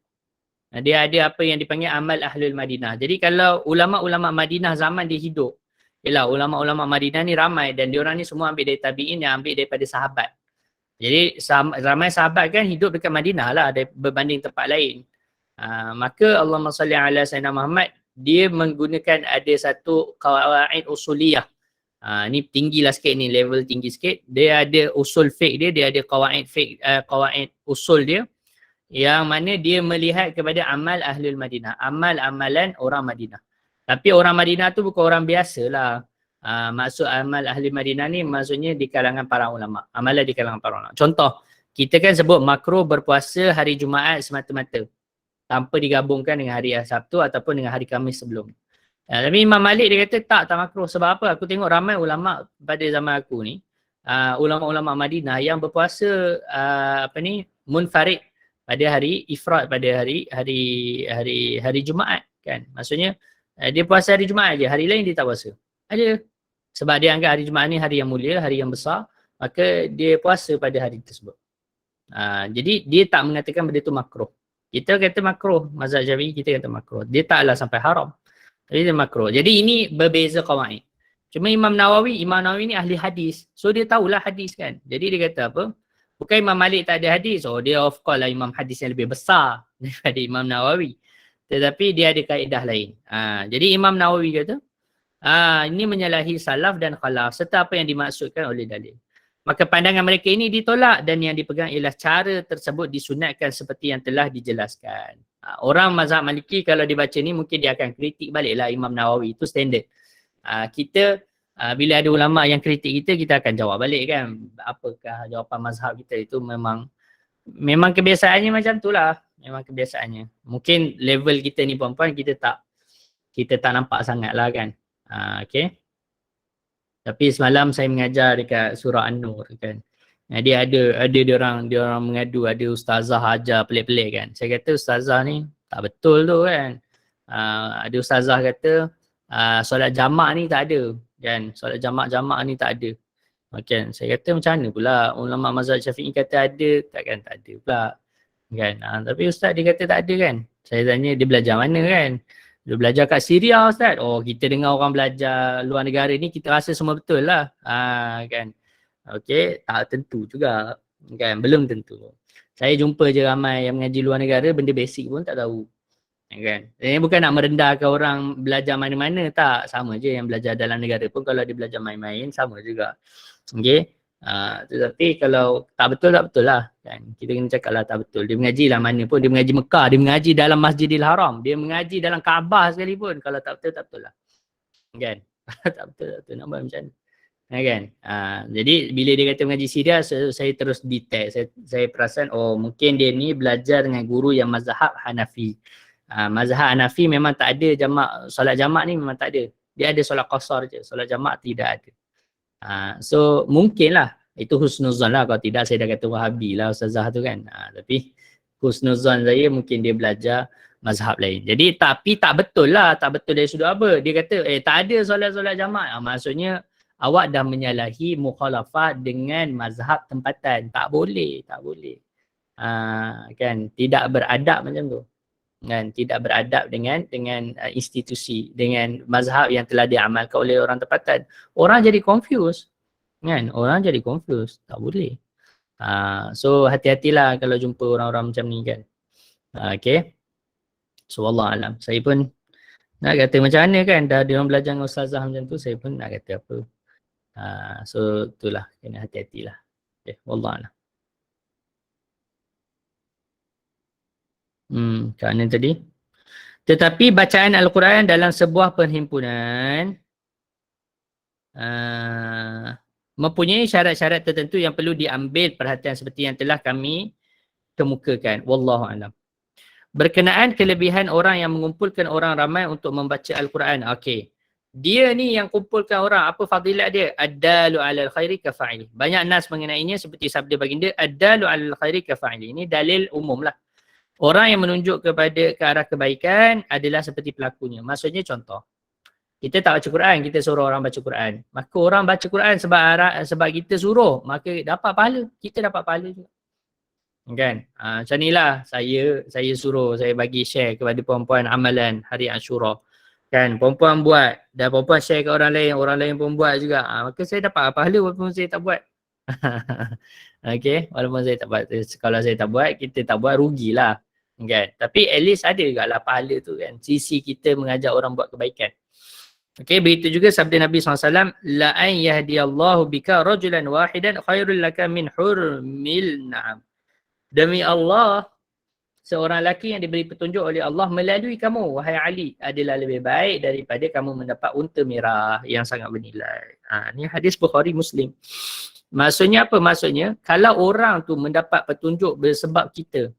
Dia ada apa yang dipanggil amal Ahlul Madinah. Jadi kalau ulama-ulama Madinah zaman dia hidup, ialah ulama-ulama Madinah ni ramai dan diorang ni semua ambil dari tabi'in yang ambil daripada sahabat. Jadi ramai sahabat kan hidup dekat Madinah lah berbanding tempat lain. Maka Allahumma salli ala Sayyidina Muhammad, dia menggunakan ada satu qawaid usuliyah. Ni tinggilah sikit ni, level tinggi sikit. Dia ada usul fiqh dia ada qawaid fiqh, qawaid usul dia, yang mana dia melihat kepada amal Ahlul Madinah, amal-amalan orang Madinah. Tapi orang Madinah tu bukan orang biasa lah. Maksud amal Ahli Madinah ni maksudnya di kalangan para ulama. Amalan di kalangan para ulama. Contoh, kita kan sebut makruh berpuasa hari Jumaat semata-mata, tanpa digabungkan dengan hari Sabtu ataupun dengan hari Khamis sebelum. Tapi Imam Malik dia kata tak makruh. Sebab apa? Aku tengok ramai ulama pada zaman aku ni, ulama-ulama Madinah yang berpuasa munfarid pada hari ifrad, pada hari Jumaat kan. Maksudnya dia puasa hari Jumaat je, hari lain dia tak puasa. Ada. Sebab dia anggap hari Jumaat ni hari yang mulia, hari yang besar, maka dia puasa pada hari tersebut. Jadi dia tak mengatakan benda tu makruh. Kita kata makruh, mazhab Syafi'i kita kata makruh. Dia taklah sampai haram. Jadi dia makruh. Jadi ini berbeza qawaid. Cuma Imam Nawawi ni ahli hadis. So dia tahulah hadis kan. Jadi dia kata apa? Bukan Imam Malik tak ada hadis. Oh dia of course lah imam hadis yang lebih besar daripada Imam Nawawi. Tetapi dia ada kaedah lain. Jadi Imam Nawawi kata, ini menyalahi salaf dan khalaf serta apa yang dimaksudkan oleh dalil. Maka pandangan mereka ini ditolak dan yang dipegang ialah cara tersebut disunatkan seperti yang telah dijelaskan. Orang mazhab Maliki kalau dibaca ni mungkin dia akan kritik baliklah Imam Nawawi. Itu standard. Kita bila ada ulama yang kritik kita akan jawab balik kan. Apakah jawapan mazhab kita itu memang kebiasaannya macam tu lah. Memang kebiasaannya. Mungkin level kita ni puan-puan kita tak nampak sangat lah kan. Okay. Tapi semalam saya mengajar dekat surah An-Nur kan. Jadi ada diorang mengadu, ada ustazah ajar pelik-pelik kan. Saya kata ustazah ni tak betul tu kan. Ada ustazah kata solat jamak ni tak ada kan. Solat jamak ni tak ada. Okay. Saya kata macam mana pula ulama mazhab Syafi'i kata ada, takkan tak ada pula kan. Tapi ustaz dia kata tak ada kan. Saya tanya dia belajar mana kan. Dia belajar kat Syria ustaz. Oh kita dengar orang belajar luar negara ni kita rasa semua betul lah. Kan. Okey, tak tentu juga kan, belum tentu. Saya jumpa je ramai yang mengaji luar negara benda basic pun tak tahu. Kan. Ini bukan nak merendahkan orang belajar mana-mana, tak, sama je yang belajar dalam negara pun kalau dia belajar main-main sama juga. Okey. Tetapi kalau tak betul lah kan. Kita kena cakap lah tak betul. Dia mengaji lah mana pun, dia mengaji Mekah, dia mengaji dalam Masjidil Haram, dia mengaji dalam Kaabah sekalipun. Kalau tak betul lah. Kan? tak betul nak buat macam mana? Kan? Jadi bila dia kata mengaji Syria, saya terus detect. Saya perasan mungkin dia ni belajar dengan guru yang mazhab Hanafi. Mazhab Hanafi memang tak ada solat jamak ni memang tak ada. Dia ada solat qasar je, solat jamak tidak ada. So mungkin lah itu husnuzan lah, kalau tidak saya dah kata Wahabi lah ustazah tu kan. Tapi husnuzan saya mungkin dia belajar mazhab lain. Jadi tapi tak betul lah, tak betul dari sudut apa. Dia kata tak ada solat-solat jamak. Maksudnya awak dah menyalahi mukhalafat dengan mazhab tempatan. Tak boleh. Kan tidak beradab macam tu. Kan tidak beradab dengan institusi, dengan mazhab yang telah diamalkan oleh orang tempatan. Orang jadi confused. Kan? Orang jadi confused. Tak boleh. So hati-hatilah kalau jumpa orang-orang macam ni kan. Okay. So Allah alam. Saya pun nak kata macam mana kan. Dah dia orang belajar dengan ustazah macam tu, saya pun nak kata apa. So itulah, kena hati-hatilah. Okay, wallah alam. Kat mana tadi? Tetapi bacaan Al-Quran dalam sebuah perhimpunan mempunyai syarat-syarat tertentu yang perlu diambil perhatian seperti yang telah kami kemukakan. Wallahu alam. Berkenaan kelebihan orang yang mengumpulkan orang ramai untuk membaca Al-Quran. Okey. Dia ni yang kumpulkan orang, apa fadilat dia? Ad-dalu 'alal khairi kafa'ili. Banyak nas mengenainya seperti sabda baginda ad-dalu 'alal khairi kafa'ili. Ini dalil umum lah. Orang yang menunjuk ke arah kebaikan adalah seperti pelakunya. Maksudnya contoh, kita tak baca Quran, kita suruh orang baca Quran. Maka orang baca Quran sebab kita suruh, maka dapat pahala. Kita dapat pahala juga. Kan? Macam inilah saya suruh, saya bagi share kepada perempuan amalan hari Ashura. Kan, perempuan buat dan perempuan share ke orang lain pun buat juga. Maka saya dapat pahala walaupun saya tak buat. Okey, walaupun saya tak buat. Kalau saya tak buat, kita tak buat, rugilah. Kan? Tapi at least ada juga lah pahala tu kan. Sisi kita mengajak orang buat kebaikan. Okey, begitu juga sabda Nabi SAW, la an yahdiyallahu bika rajulan wahidan khairul laka min hurmil na'am. Demi Allah, seorang lelaki yang diberi petunjuk oleh Allah melalui kamu, wahai Ali, adalah lebih baik daripada kamu mendapat unta merah yang sangat bernilai. Ni hadis Bukhari Muslim. Maksudnya apa? Maksudnya, kalau orang tu mendapat petunjuk bersebab kita,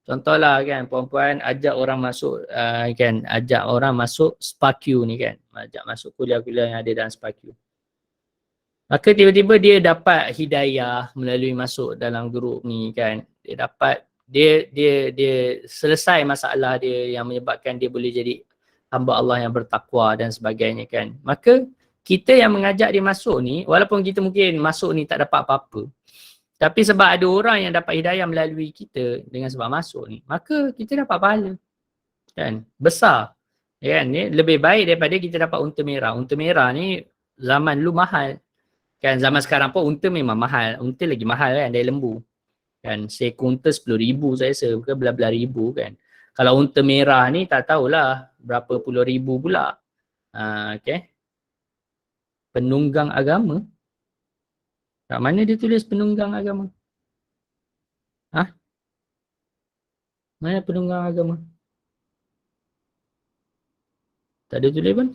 contohlah kan, perempuan ajak orang masuk, ajak orang masuk Spark-U ni kan, ajak masuk kuliah-kuliah yang ada dalam Spark-U. Maka tiba-tiba dia dapat hidayah melalui masuk dalam grup ni kan. Dia dapat dia selesai masalah dia yang menyebabkan dia boleh jadi hamba Allah yang bertakwa dan sebagainya kan. Maka kita yang mengajak dia masuk ni, walaupun kita mungkin masuk ni tak dapat apa-apa, tapi sebab ada orang yang dapat hidayah melalui kita dengan sebab masuk ni, maka kita dapat pahala. Kan? Besar. Kan? Ni lebih baik daripada kita dapat unta merah. Unta merah ni zaman dulu mahal. Kan zaman sekarang pun unta memang mahal. Unta lagi mahal kan dari lembu. Kan seekor unta 10,000 saya rasa, bukan belas-belas ribu kan. Kalau unta merah ni tak tahulah berapa puluh ribu pula. Okay. Penunggang agama. Kat mana dia tulis penunggang agama? Mana penunggang agama? Tak ada tulis pun.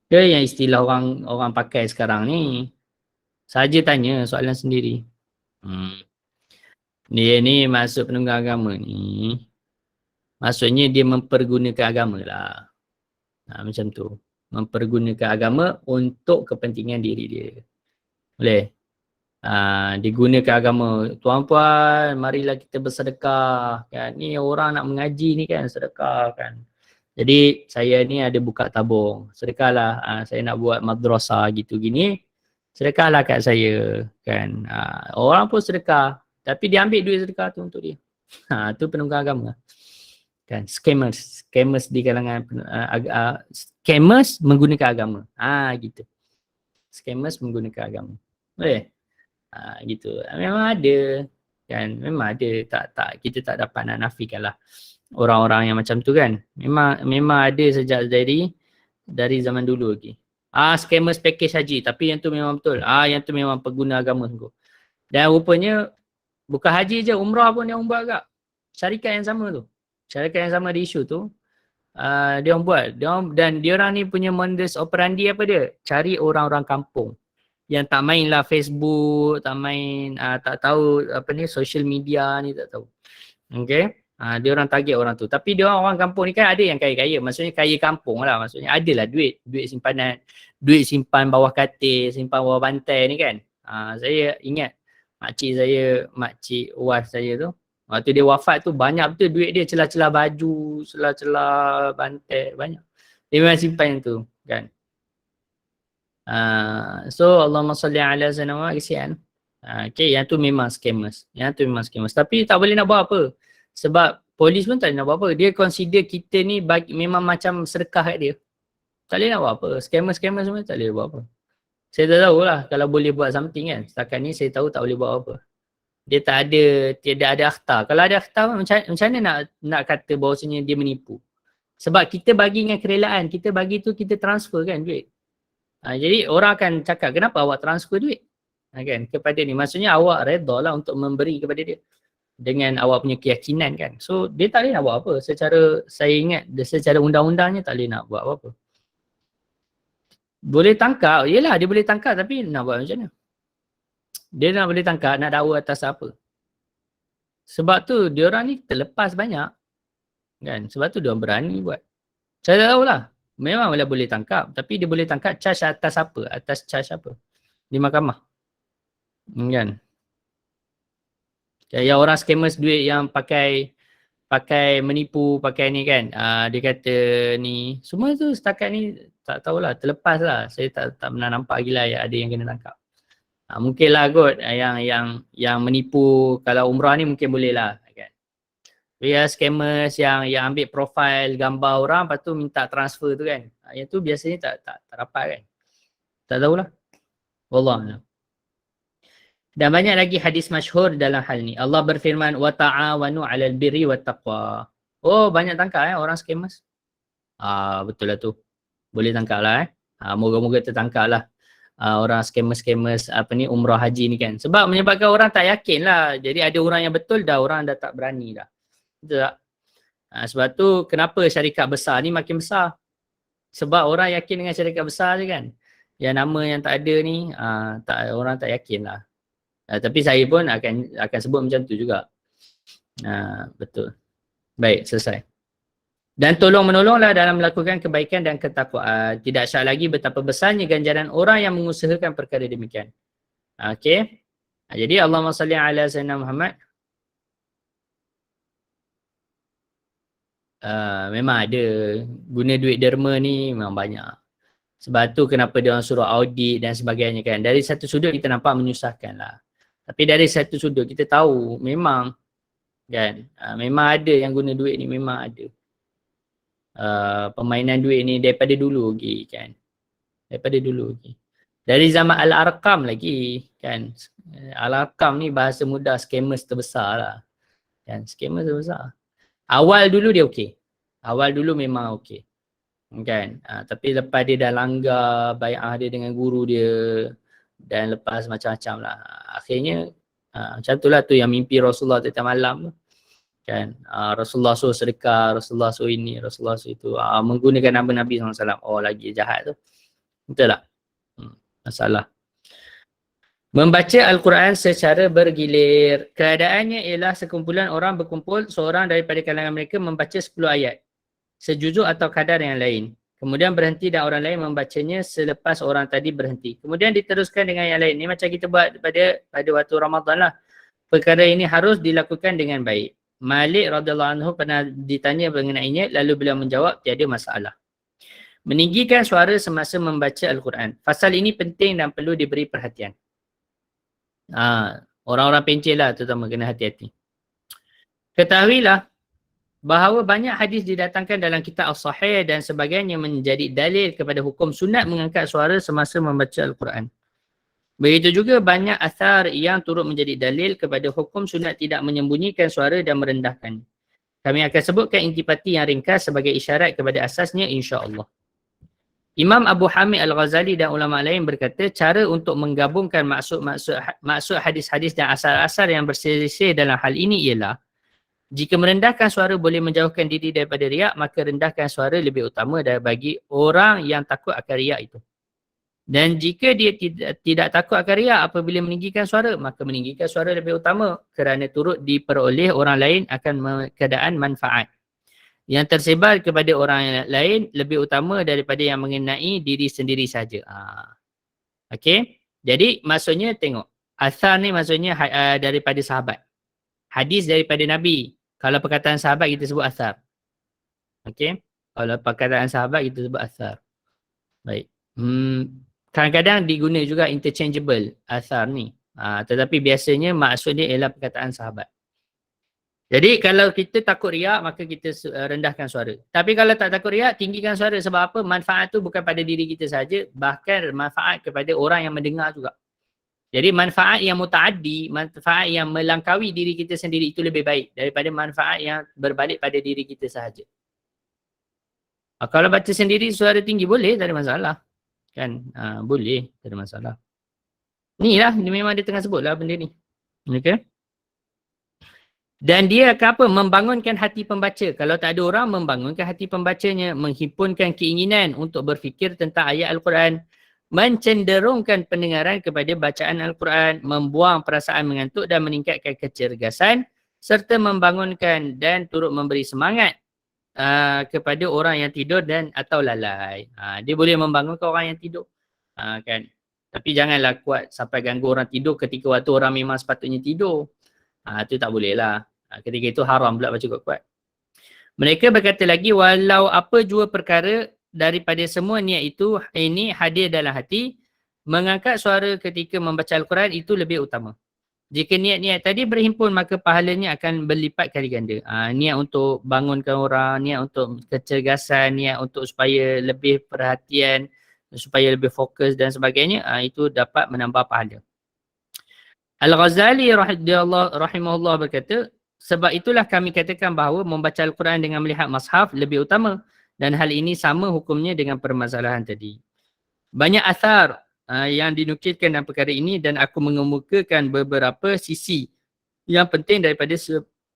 Dia yang istilah orang pakai sekarang ni. Saja tanya soalan sendiri. Dia ni masuk penunggang agama ni. Maksudnya dia mempergunakan agama lah. Macam tu. Mempergunakan agama untuk kepentingan diri dia. Boleh? Digunakan agama. Tuan-puan, marilah kita bersedekah. Kan? Ni orang nak mengaji ni kan, sedekah kan. Jadi saya ni ada buka tabung. Sedekahlah. Saya nak buat madrasah gitu gini. Sedekahlah kat saya. Kan? Orang pun sedekah. Tapi dia ambil duit sedekah tu untuk dia. Tu penunggang agama. Kan? Scammers di kalangan scammers menggunakan agama. Gitu. Scammers menggunakan agama. Boleh? Gitu. Memang ada. Kan? Memang ada. Tak kita tak dapat nak nafikan lah orang-orang yang macam tu kan. Memang ada sejak dari zaman dulu lagi. Scammers package haji. Tapi yang tu memang betul. Yang tu memang pengguna agama sungguh. Dan rupanya bukan haji je, umrah pun dia orang buat agak. Syarikat yang sama tu. Syarikat yang sama di isu tu. Dia orang buat. Dan dia orang ni punya modus operandi apa dia? Cari orang-orang kampung. Yang tak main lah Facebook, tak main, tak tahu apa ni, social media ni tak tahu. Okay. Dia orang target orang tu. Tapi dia orang kampung ni kan ada yang kaya-kaya. Maksudnya kaya kampung lah. Maksudnya adalah duit simpanan. Duit simpan bawah katil, simpan bawah bantai ni kan. Saya ingat makcik was saya tu. Waktu dia wafat tu banyak betul duit dia, celah-celah baju, celah-celah bantai, banyak. Dia memang simpan yang tu kan. So Allahumma salli ala sayyidina Muhammad, kesian. Okay, yang tu memang scammers. Tapi tak boleh nak buat apa. Sebab polis pun tak boleh nak buat apa. Dia consider kita ni memang macam sedekah kat dia. Tak boleh nak buat apa. Scammers semua tak boleh buat apa. Saya tak tahulah kalau boleh buat something kan. Setakat ni saya tahu tak boleh buat apa. Dia tidak ada akhtar. Kalau ada akhtar macam mana nak kata bahawasanya dia menipu. Sebab kita bagi dengan kerelaan. Kita bagi tu kita transfer kan duit. Jadi orang akan cakap kenapa awak transfer duit kan kepada ni. Maksudnya awak redha lah untuk memberi kepada dia. Dengan awak punya keyakinan kan. So dia tak boleh nak buat apa. Saya ingat secara undang-undangnya tak boleh nak buat apa-apa. Boleh tangkap, yelah dia boleh tangkap tapi nak buat macam mana? Dia nak boleh tangkap, nak dakwa atas apa? Sebab tu diorang ni terlepas banyak. Kan? Sebab tu diorang berani buat. Saya tak tahulah. Memang boleh tangkap. Tapi dia boleh tangkap charge atas apa? Atas charge apa? Di mahkamah. Kan? Kayak orang scammers duit yang pakai pakai menipu, pakai ni kan. Dia kata ni, semua tu setakat ni tak tahulah, terlepas lah. Saya tak pernah nampak lagi lah ada yang kena tangkap. Mungkin lah kot yang menipu kalau umrah ni mungkin boleh lah kan. Dia scammers yang ambil profil gambar orang lepas tu minta transfer tu kan. Yang tu biasanya tak dapat kan. Tak tahulah. Wallah. Dan banyak lagi hadis masyhur dalam hal ni. Allah berfirman wa ta'awanu 'alal birri wat taqwa. Oh, banyak tangkap orang scammers. Betul lah tu. Boleh tangkap lah moga-moga tertangkap lah. Orang scammers umrah haji ni kan. Sebab menyebabkan orang tak yakin lah. Jadi ada orang yang betul dah, orang dah tak berani dah. Betul tak? Sebab tu kenapa syarikat besar ni makin besar. Sebab orang yakin dengan syarikat besar je kan. Yang nama yang tak ada ni orang tak yakin lah. Tapi saya pun akan sebut macam tu juga. Betul. Baik, selesai. Dan tolong-menolonglah dalam melakukan kebaikan dan ketakwaan. Tidak syak lagi betapa besarnya ganjaran orang yang mengusahakan perkara demikian. Okey. Jadi Allahumma salli ala sayyidina Muhammad. Memang ada. Guna duit derma ni memang banyak. Sebab tu kenapa dia orang suruh audit dan sebagainya kan. Dari satu sudut kita nampak menyusahkan lah. Tapi dari satu sudut kita tahu memang kan. Memang ada yang guna duit ni, memang ada. Permainan duit ni daripada dulu lagi kan. Daripada dulu lagi. Dari zaman Al-Arqam lagi kan. Al-Arqam ni bahasa mudah scammers terbesar lah. Kan, scammers terbesar. Awal dulu dia okey. Awal dulu memang okey. Kan. Tapi lepas dia dah langgar bai'ah dia dengan guru dia dan lepas macam-macam lah. Akhirnya macam tu lah tu yang mimpi Rasulullah tiap malam tu. Kan, Rasulullah suruh sedekah, Rasulullah suruh ini, Rasulullah suruh itu, menggunakan nama Nabi SAW. Oh, lagi jahat tu. Betul tak? Masalah. Membaca Al-Quran secara bergilir. Keadaannya ialah sekumpulan orang berkumpul, seorang daripada kalangan mereka membaca 10 ayat. Sejuzuk atau kadar yang lain. Kemudian berhenti dan orang lain membacanya selepas orang tadi berhenti. Kemudian diteruskan dengan yang lain. Ini macam kita buat pada waktu Ramadan lah. Perkara ini harus dilakukan dengan baik. Malik radhiyallahu anhu pernah ditanya mengenainya, lalu beliau menjawab tiada masalah. Meninggikan suara semasa membaca Al-Quran. Pasal ini penting dan perlu diberi perhatian. Orang-orang pencil lah terutama kena hati-hati. Ketahuilah bahawa banyak hadis didatangkan dalam kitab As-Sahih dan sebagainya menjadi dalil kepada hukum sunat mengangkat suara semasa membaca Al-Quran. Begitu juga banyak asar yang turut menjadi dalil kepada hukum sunat tidak menyembunyikan suara dan merendahkan. Kami akan sebutkan intipati yang ringkas sebagai isyarat kepada asasnya insya-Allah. Imam Abu Hamid Al-Ghazali dan ulama lain berkata cara untuk menggabungkan maksud hadis-hadis dan asar-asar yang berselisih dalam hal ini ialah jika merendahkan suara boleh menjauhkan diri daripada riak, maka rendahkan suara lebih utama bagi orang yang takut akan riak itu. Dan jika dia tidak takut akan riak apabila meninggikan suara, maka meninggikan suara lebih utama kerana turut diperoleh orang lain akan keadaan manfaat. Yang tersebar kepada orang lain lebih utama daripada yang mengenai diri sendiri saja. Okey. Jadi maksudnya tengok. Asar ni maksudnya daripada sahabat. Hadis daripada Nabi. Kalau perkataan sahabat kita sebut asar. Okey. Kalau perkataan sahabat kita sebut asar. Baik. Kadang-kadang diguna juga interchangeable asar ni. Tetapi biasanya maksudnya ialah perkataan sahabat. Jadi kalau kita takut riak, maka kita rendahkan suara. Tapi kalau tak takut riak, tinggikan suara. Sebab apa? Manfaat tu bukan pada diri kita saja, bahkan manfaat kepada orang yang mendengar juga. Jadi manfaat yang mutaaddi, manfaat yang melangkaui diri kita sendiri itu lebih baik daripada manfaat yang berbalik pada diri kita sahaja. Kalau baca sendiri suara tinggi boleh, tak ada masalah. Kan? Boleh, tak ada masalah. Ni lah, memang dia tengah sebut lah benda ni. Okay? Dan dia akan apa? Membangunkan hati pembaca. Kalau tak ada orang, membangunkan hati pembacanya. Menghimpunkan keinginan untuk berfikir tentang ayat Al-Quran. Mencenderungkan pendengaran kepada bacaan Al-Quran. Membuang perasaan mengantuk dan meningkatkan kecergasan. Serta membangunkan dan turut memberi semangat kepada orang yang tidur dan atau lalai. Dia boleh membangunkan orang yang tidur. Kan? Tapi janganlah kuat sampai ganggu orang tidur ketika waktu orang memang sepatutnya tidur. Itu tak boleh lah. Ketika itu haram pula baca kuat-kuat. Mereka berkata lagi, walau apa jua perkara daripada semua niat itu, ini hadir dalam hati, mengangkat suara ketika membaca Al-Quran itu lebih utama. Jika niat-niat tadi berhimpun, maka pahalanya akan berlipat kali ganda. Niat untuk bangunkan orang, niat untuk kecergasan, niat untuk supaya lebih perhatian, supaya lebih fokus dan sebagainya, itu dapat menambah pahala. Al-Ghazali rahimahullah berkata, sebab itulah kami katakan bahawa membaca Al-Quran dengan melihat mushaf lebih utama, dan hal ini sama hukumnya dengan permasalahan tadi. Banyak asar yang dinukilkan dalam perkara ini, dan aku mengemukakan beberapa sisi yang penting daripada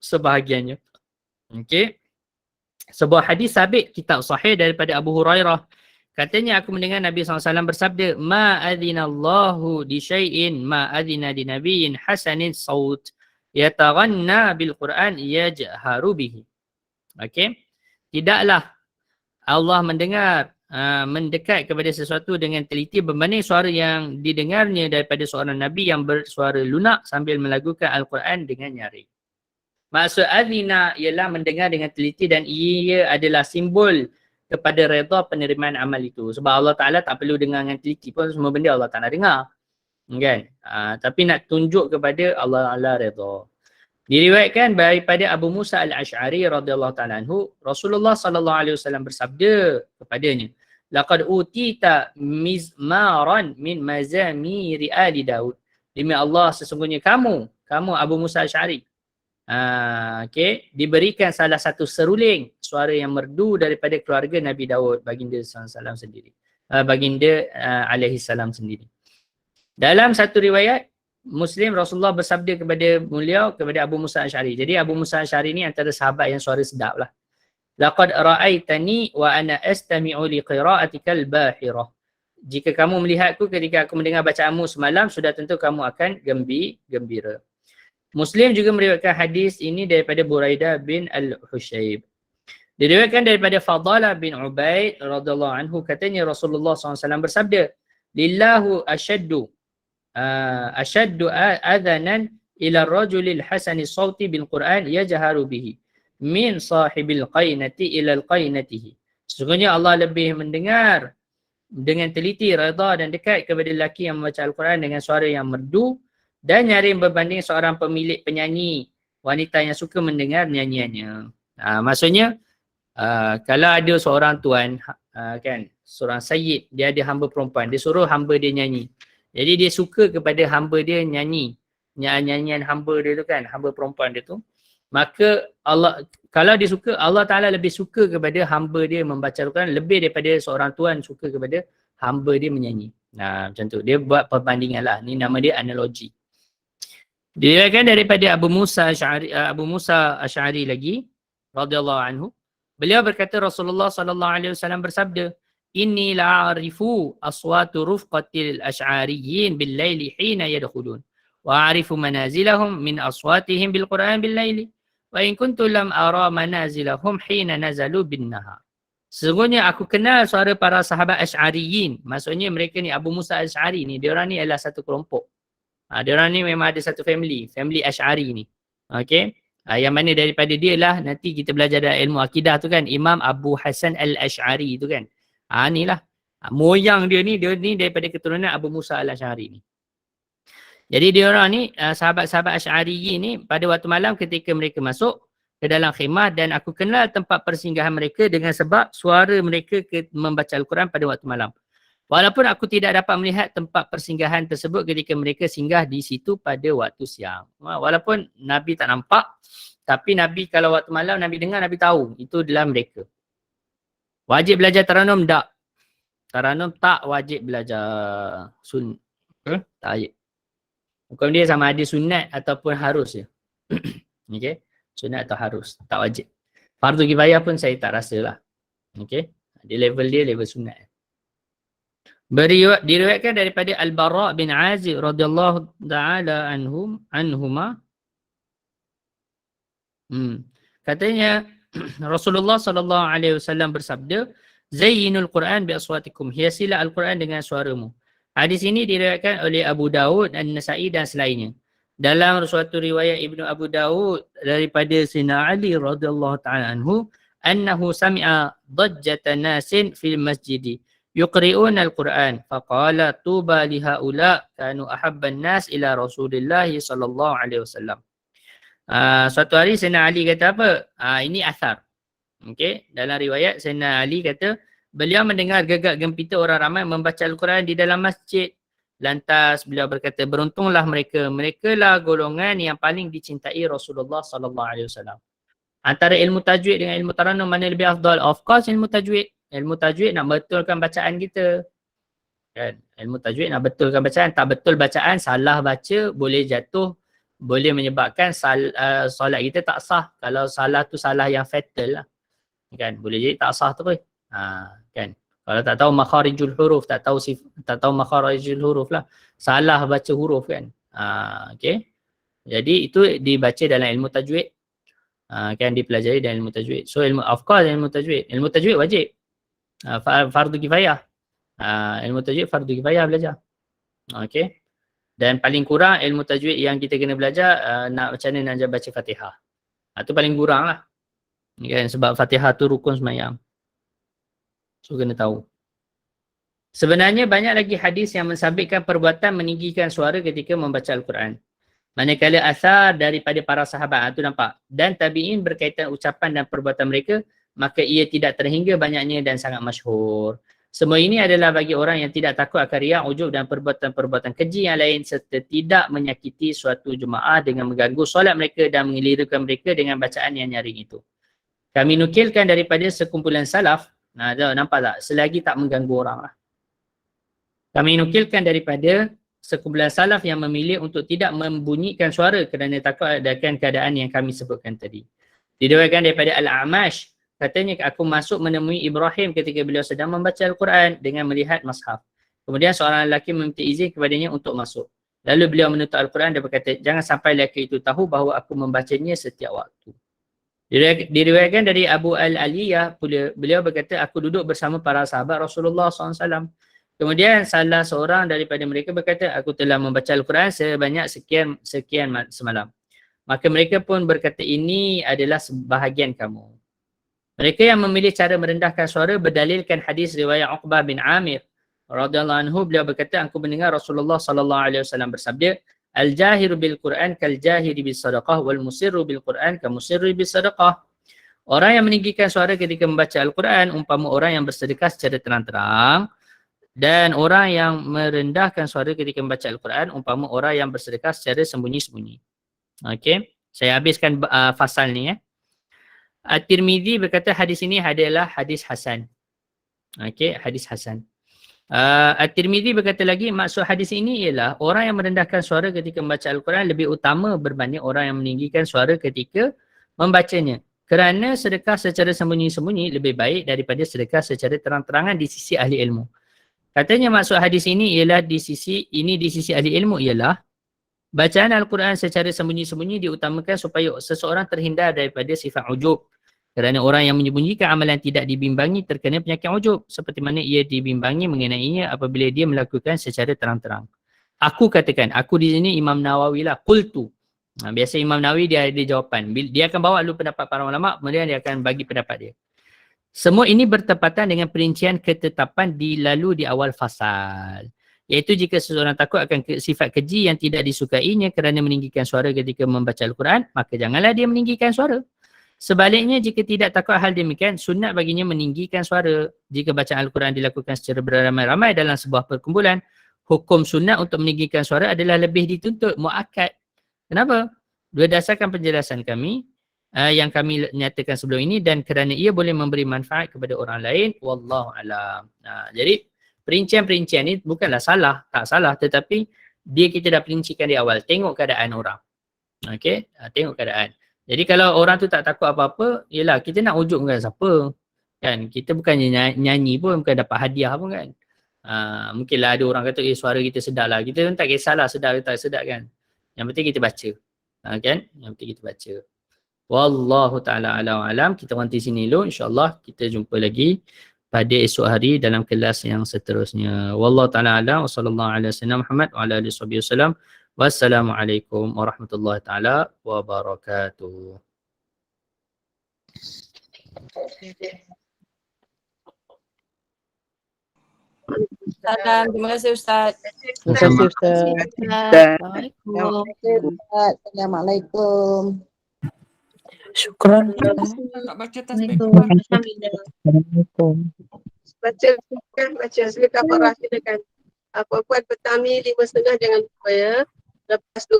sebahagiannya. Okey. Sebuah hadis sabit kitab sahih daripada Abu Hurairah. Katanya aku mendengar Nabi SAW bersabda, ma adzinallahu di syai'in ma adzina di nabiyyin hasanin saut yataghanna bil Quran yajharu bihi. Okey. Tidaklah Allah mendekat kepada sesuatu dengan teliti berbanding suara yang didengarnya daripada seorang Nabi yang bersuara lunak sambil melagukan Al-Quran dengan nyaring. Maksud adzina ialah mendengar dengan teliti, dan ia adalah simbol kepada redha penerimaan amal itu. Sebab Allah Ta'ala tak perlu dengar dengan teliti pun, semua benda Allah Ta'ala dengar. Kan? Tapi nak tunjuk kepada Allah Ta'ala redha. Diriwayatkan daripada Abu Musa Al-Ash'ari radhiyallahu ta'ala anhu, Rasulullah sallallahu alaihi wasallam bersabda kepadanya, laqad utita mizmaran min mazamiri ali Daud. Demi Allah, sesungguhnya kamu Abu Musa Al-Ash'ari, diberikan salah satu seruling suara yang merdu daripada keluarga Nabi Daud, baginda sallallahu sendiri. Baginda alaihi salam sendiri. Dalam satu riwayat Muslim, Rasulullah bersabda kepada Abu Musa Al-Ash'ari. Jadi Abu Musa Al-Ash'ari ni antara sahabat yang suara sedap lah. Laqad ra'aitani wa ana astami'u li qira'atikal bahirah. Jika kamu melihatku ketika aku mendengar bacaanmu semalam, sudah tentu kamu akan gembira. Muslim juga meriwayatkan hadis ini daripada Buraidah bin Al-Hushayb. Diriwayatkan daripada Fadalah bin Ubaid radhiyallahu anhu, katanya Rasulullah SAW bersabda, lillahu ashaddu adhanan ila rajulil hasani sawti bil Quran yajharu bihi min sahibil qainati ila qainatihi. Sesungguhnya Allah lebih mendengar dengan teliti, redha dan dekat kepada lelaki yang membaca Al-Quran dengan suara yang merdu dan nyaring berbanding seorang pemilik penyanyi wanita yang suka mendengar nyanyiannya. Maksudnya kalau ada seorang tuan kan, seorang sayyid, dia ada hamba perempuan, dia suruh hamba dia nyanyi. Jadi dia suka kepada hamba dia nyanyi, nyanyian hamba dia tu kan, hamba perempuan dia tu. Maka Allah, kalau dia suka, Allah Ta'ala lebih suka kepada hamba dia membaca Al-Quran lebih daripada seorang tuan suka kepada hamba dia menyanyi. Macam tu. Dia buat perbandingan lah. Ni nama dia analogi. Diriwayatkan daripada Abu Musa Asy'ari lagi radhiyallahu anhu. Beliau berkata Rasulullah sallallahu alaihi wasallam bersabda, inni la'arifu aswatu rufqatil asy'ariyyin bil laili hina yadkhulun wa a'rifu manazilahum min aswatihim bil Quran bil laili wa in kuntu lam ara manazilahum hina nazalu bin nahar. Sesungguhnya aku kenal suara para sahabat Asy'ariyyin. Maksudnya mereka ni Abu Musa Asy'ari ni, dia orang ni adalah satu kelompok. Dia orang ni memang ada satu family Asy'ari ni. Okey. Yang mana daripada dia lah nanti kita belajar dalam ilmu akidah tu kan, Imam Abu Hasan Al-Ash'ari tu kan. Ni lah. Moyang dia ni daripada keturunan Abu Musa Al-Ash'ari ni. Jadi dia orang ni, sahabat-sahabat Asy'ari ni, pada waktu malam ketika mereka masuk ke dalam khemah, dan aku kenal tempat persinggahan mereka dengan sebab suara mereka membaca Al-Quran pada waktu malam. Walaupun aku tidak dapat melihat tempat persinggahan tersebut ketika mereka singgah di situ pada waktu siang. Walaupun Nabi tak nampak, tapi Nabi kalau waktu malam Nabi dengar, Nabi tahu itu adalah mereka. Wajib belajar taranum tak? Taranum tak wajib belajar tak wajib. Hukum dia sama ada sunat ataupun harus je. Okey, sunat atau harus, tak wajib. Fardu kifayah pun saya tak rasa lah. Okey, dia level sunat. Diriwayatkan daripada Al-Bara' bin Azib radhiyallahu ta'ala anhuma. Katanya Rasulullah sallallahu alaihi wasallam bersabda, zayyinul Quran bi aswatikum, hiasilah Al-Quran dengan suaramu. Hadis ini diriwayatkan oleh Abu Daud, An-Nasa'i dan selainnya. Dalam suatu riwayat Ibnu Abu Daud daripada Sayyidina Ali radhiyallahu ta'ala anhu, annahu sami'a ضجة ناس في المسجد يقرؤون القرآن فقال طوبى لهؤلاء كانوا أحب الناس إلى رسول الله صلى الله عليه وسلم. Suatu hari Sayyidina Ali kata apa? Ini asar. Okey, dalam riwayat Sayyidina Ali kata beliau mendengar gegak gempita orang ramai membaca Al-Quran di dalam masjid. Lantas beliau berkata, beruntunglah mereka. Mereka lah golongan yang paling dicintai Rasulullah sallallahu alaihi wasallam. Antara ilmu tajwid dengan ilmu tarannum mana lebih afdal? Of course ilmu tajwid. Ilmu tajwid nak betulkan bacaan kita. Kan? Ilmu tajwid nak betulkan bacaan. Tak betul bacaan, salah baca, boleh jatuh, boleh menyebabkan solat kita tak sah. Kalau salah tu salah yang fatal lah. Kan? Boleh jadi tak sah terus. Kan? Kalau tak tahu makharijul huruf, tak tahu makharijul huruf lah. Salah baca huruf kan. Okay. Jadi itu dibaca dalam ilmu tajwid. Kan dipelajari dalam ilmu tajwid. So of course ilmu tajwid. Ilmu tajwid wajib. Fardu kifayah. Ilmu tajwid fardu kifayah belajar. Okay. Dan paling kurang ilmu tajwid yang kita kena belajar macam mana nak baca Fatihah. Itu paling kurang lah. Kan? Sebab Fatihah tu rukun sembahyang. So kena tahu. Sebenarnya banyak lagi hadis yang mensabitkan perbuatan meninggikan suara ketika membaca Al-Quran. Manakala asar daripada para sahabat, itu nampak. Dan tabi'in berkaitan ucapan dan perbuatan mereka, maka ia tidak terhingga banyaknya dan sangat masyhur. Semua ini adalah bagi orang yang tidak takut akan riak, ujub dan perbuatan-perbuatan keji yang lain serta tidak menyakiti suatu jemaah dengan mengganggu solat mereka dan mengelirukan mereka dengan bacaan yang nyaring itu. Kami nukilkan daripada sekumpulan salaf, nampak tak? Selagi tak mengganggu orang lah. Kami nukilkan daripada sekumpulan salaf yang memilih untuk tidak membunyikan suara kerana takut adakan keadaan yang kami sebutkan tadi. Diriwayatkan daripada Al-A'mash, katanya aku masuk menemui Ibrahim ketika beliau sedang membaca Al-Quran dengan melihat mushaf. Kemudian seorang lelaki meminta izin kepadanya untuk masuk. Lalu beliau menutup Al-Quran dan berkata, jangan sampai lelaki itu tahu bahawa aku membacanya setiap waktu. Diriwayatkan dari Abu Al-Aliyah pula, beliau berkata, aku duduk bersama para sahabat Rasulullah SAW. Kemudian salah seorang daripada mereka berkata, aku telah membaca Al-Quran sebanyak sekian semalam. Maka mereka pun berkata, ini adalah sebahagian kamu. Mereka yang memilih cara merendahkan suara berdalilkan hadis riwayat Uqbah bin Amir radhiyallahu anhu, beliau berkata, aku mendengar Rasulullah sallallahu alaihi wasallam bersabda, al-jahiru bil Quran kal jahiri bis sadaqah wal musirru bil Quran kal musirri bis sadaqah. Orang yang meninggikan suara ketika membaca Al-Quran umpama orang yang bersedekah secara terang-terang, dan orang yang merendahkan suara ketika membaca Al-Quran umpama orang yang bersedekah secara sembunyi-sembunyi. Okey, saya habiskan fasal ni ya. At-Tirmidzi berkata hadis ini adalah hadis hasan. Okey, hadis hasan. At-Tirmidzi berkata lagi, maksud hadis ini ialah orang yang merendahkan suara ketika membaca Al-Quran lebih utama berbanding orang yang meninggikan suara ketika membacanya. Kerana sedekah secara sembunyi-sembunyi lebih baik daripada sedekah secara terang-terangan di sisi ahli ilmu. Katanya maksud hadis ini ialah di sisi ahli ilmu ialah bacaan Al-Quran secara sembunyi-sembunyi diutamakan supaya seseorang terhindar daripada sifat ujub. Kerana orang yang menyembunyikan amalan tidak dibimbangi terkena penyakit ujub seperti mana ia dibimbangi mengenainya apabila dia melakukan secara terang-terang. Aku katakan, aku di sini Imam Nawawi lah, qultu. Biasa Imam Nawawi dia ada jawapan. Dia akan bawa dulu pendapat para ulama, kemudian dia akan bagi pendapat dia. Semua ini bertepatan dengan perincian ketetapan dilalu di awal fasal. Iaitu jika seseorang takut akan sifat keji yang tidak disukainya kerana meninggikan suara ketika membaca Al-Quran, maka janganlah dia meninggikan suara. Sebaliknya, jika tidak takut hal demikian, sunat baginya meninggikan suara. Jika bacaan Al-Quran dilakukan secara beramai-ramai dalam sebuah perkumpulan, hukum sunat untuk meninggikan suara adalah lebih dituntut, muakkad. Kenapa? Berdasarkan penjelasan kami, yang kami nyatakan sebelum ini dan kerana ia boleh memberi manfaat kepada orang lain, wallahu alam. Jadi perincian-perincian ni bukanlah salah, tak salah, tetapi kita dah perincikan di awal. Tengok keadaan orang. Okey, tengok keadaan. Jadi kalau orang tu tak takut apa-apa, yelah kita nak ujuk bukan siapa. Kan, kita bukannya nyanyi pun, bukan dapat hadiah pun kan. Mungkinlah ada orang kata, suara kita sedap lah. Kita pun tak kisahlah sedap ke tak sedap kan. Yang penting kita baca. Kan, yang penting kita baca. Wallahu ta'ala ala wa alam. Kita berhenti sini dulu. InsyaAllah kita jumpa lagi pada esok hari dalam kelas yang seterusnya. Wallahu ta'ala ala wa sallallahu ala sayyidina Muhammad wa ala alihi wasallam. Wassalamualaikum warahmatullahi ta'ala wabarakatuh. Salam. Terima kasih Ustaz. Terima kasih Ustaz. Assalamualaikum. Assalamualaikum. Syukran. Tak baca tasbih. Assalamualaikum. Baca silakan Farah, silakan. Puan-puan petami 5.30 jangan lupa ya. Lepas 2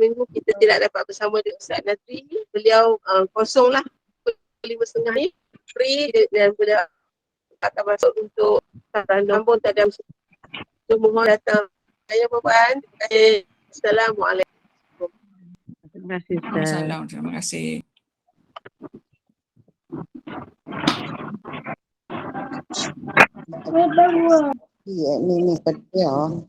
minggu kita tidak dapat bersama dengan Ustaz Nadri. Beliau kosong lah 5.30 ni. Free dan beliau akan masuk untuk sambung tadam. So, mohon datang. Saya puan. Terima kasih. Assalamualaikum. Terima kasih Ustaz. Salam. Terima kasih. Ya, ini pedas.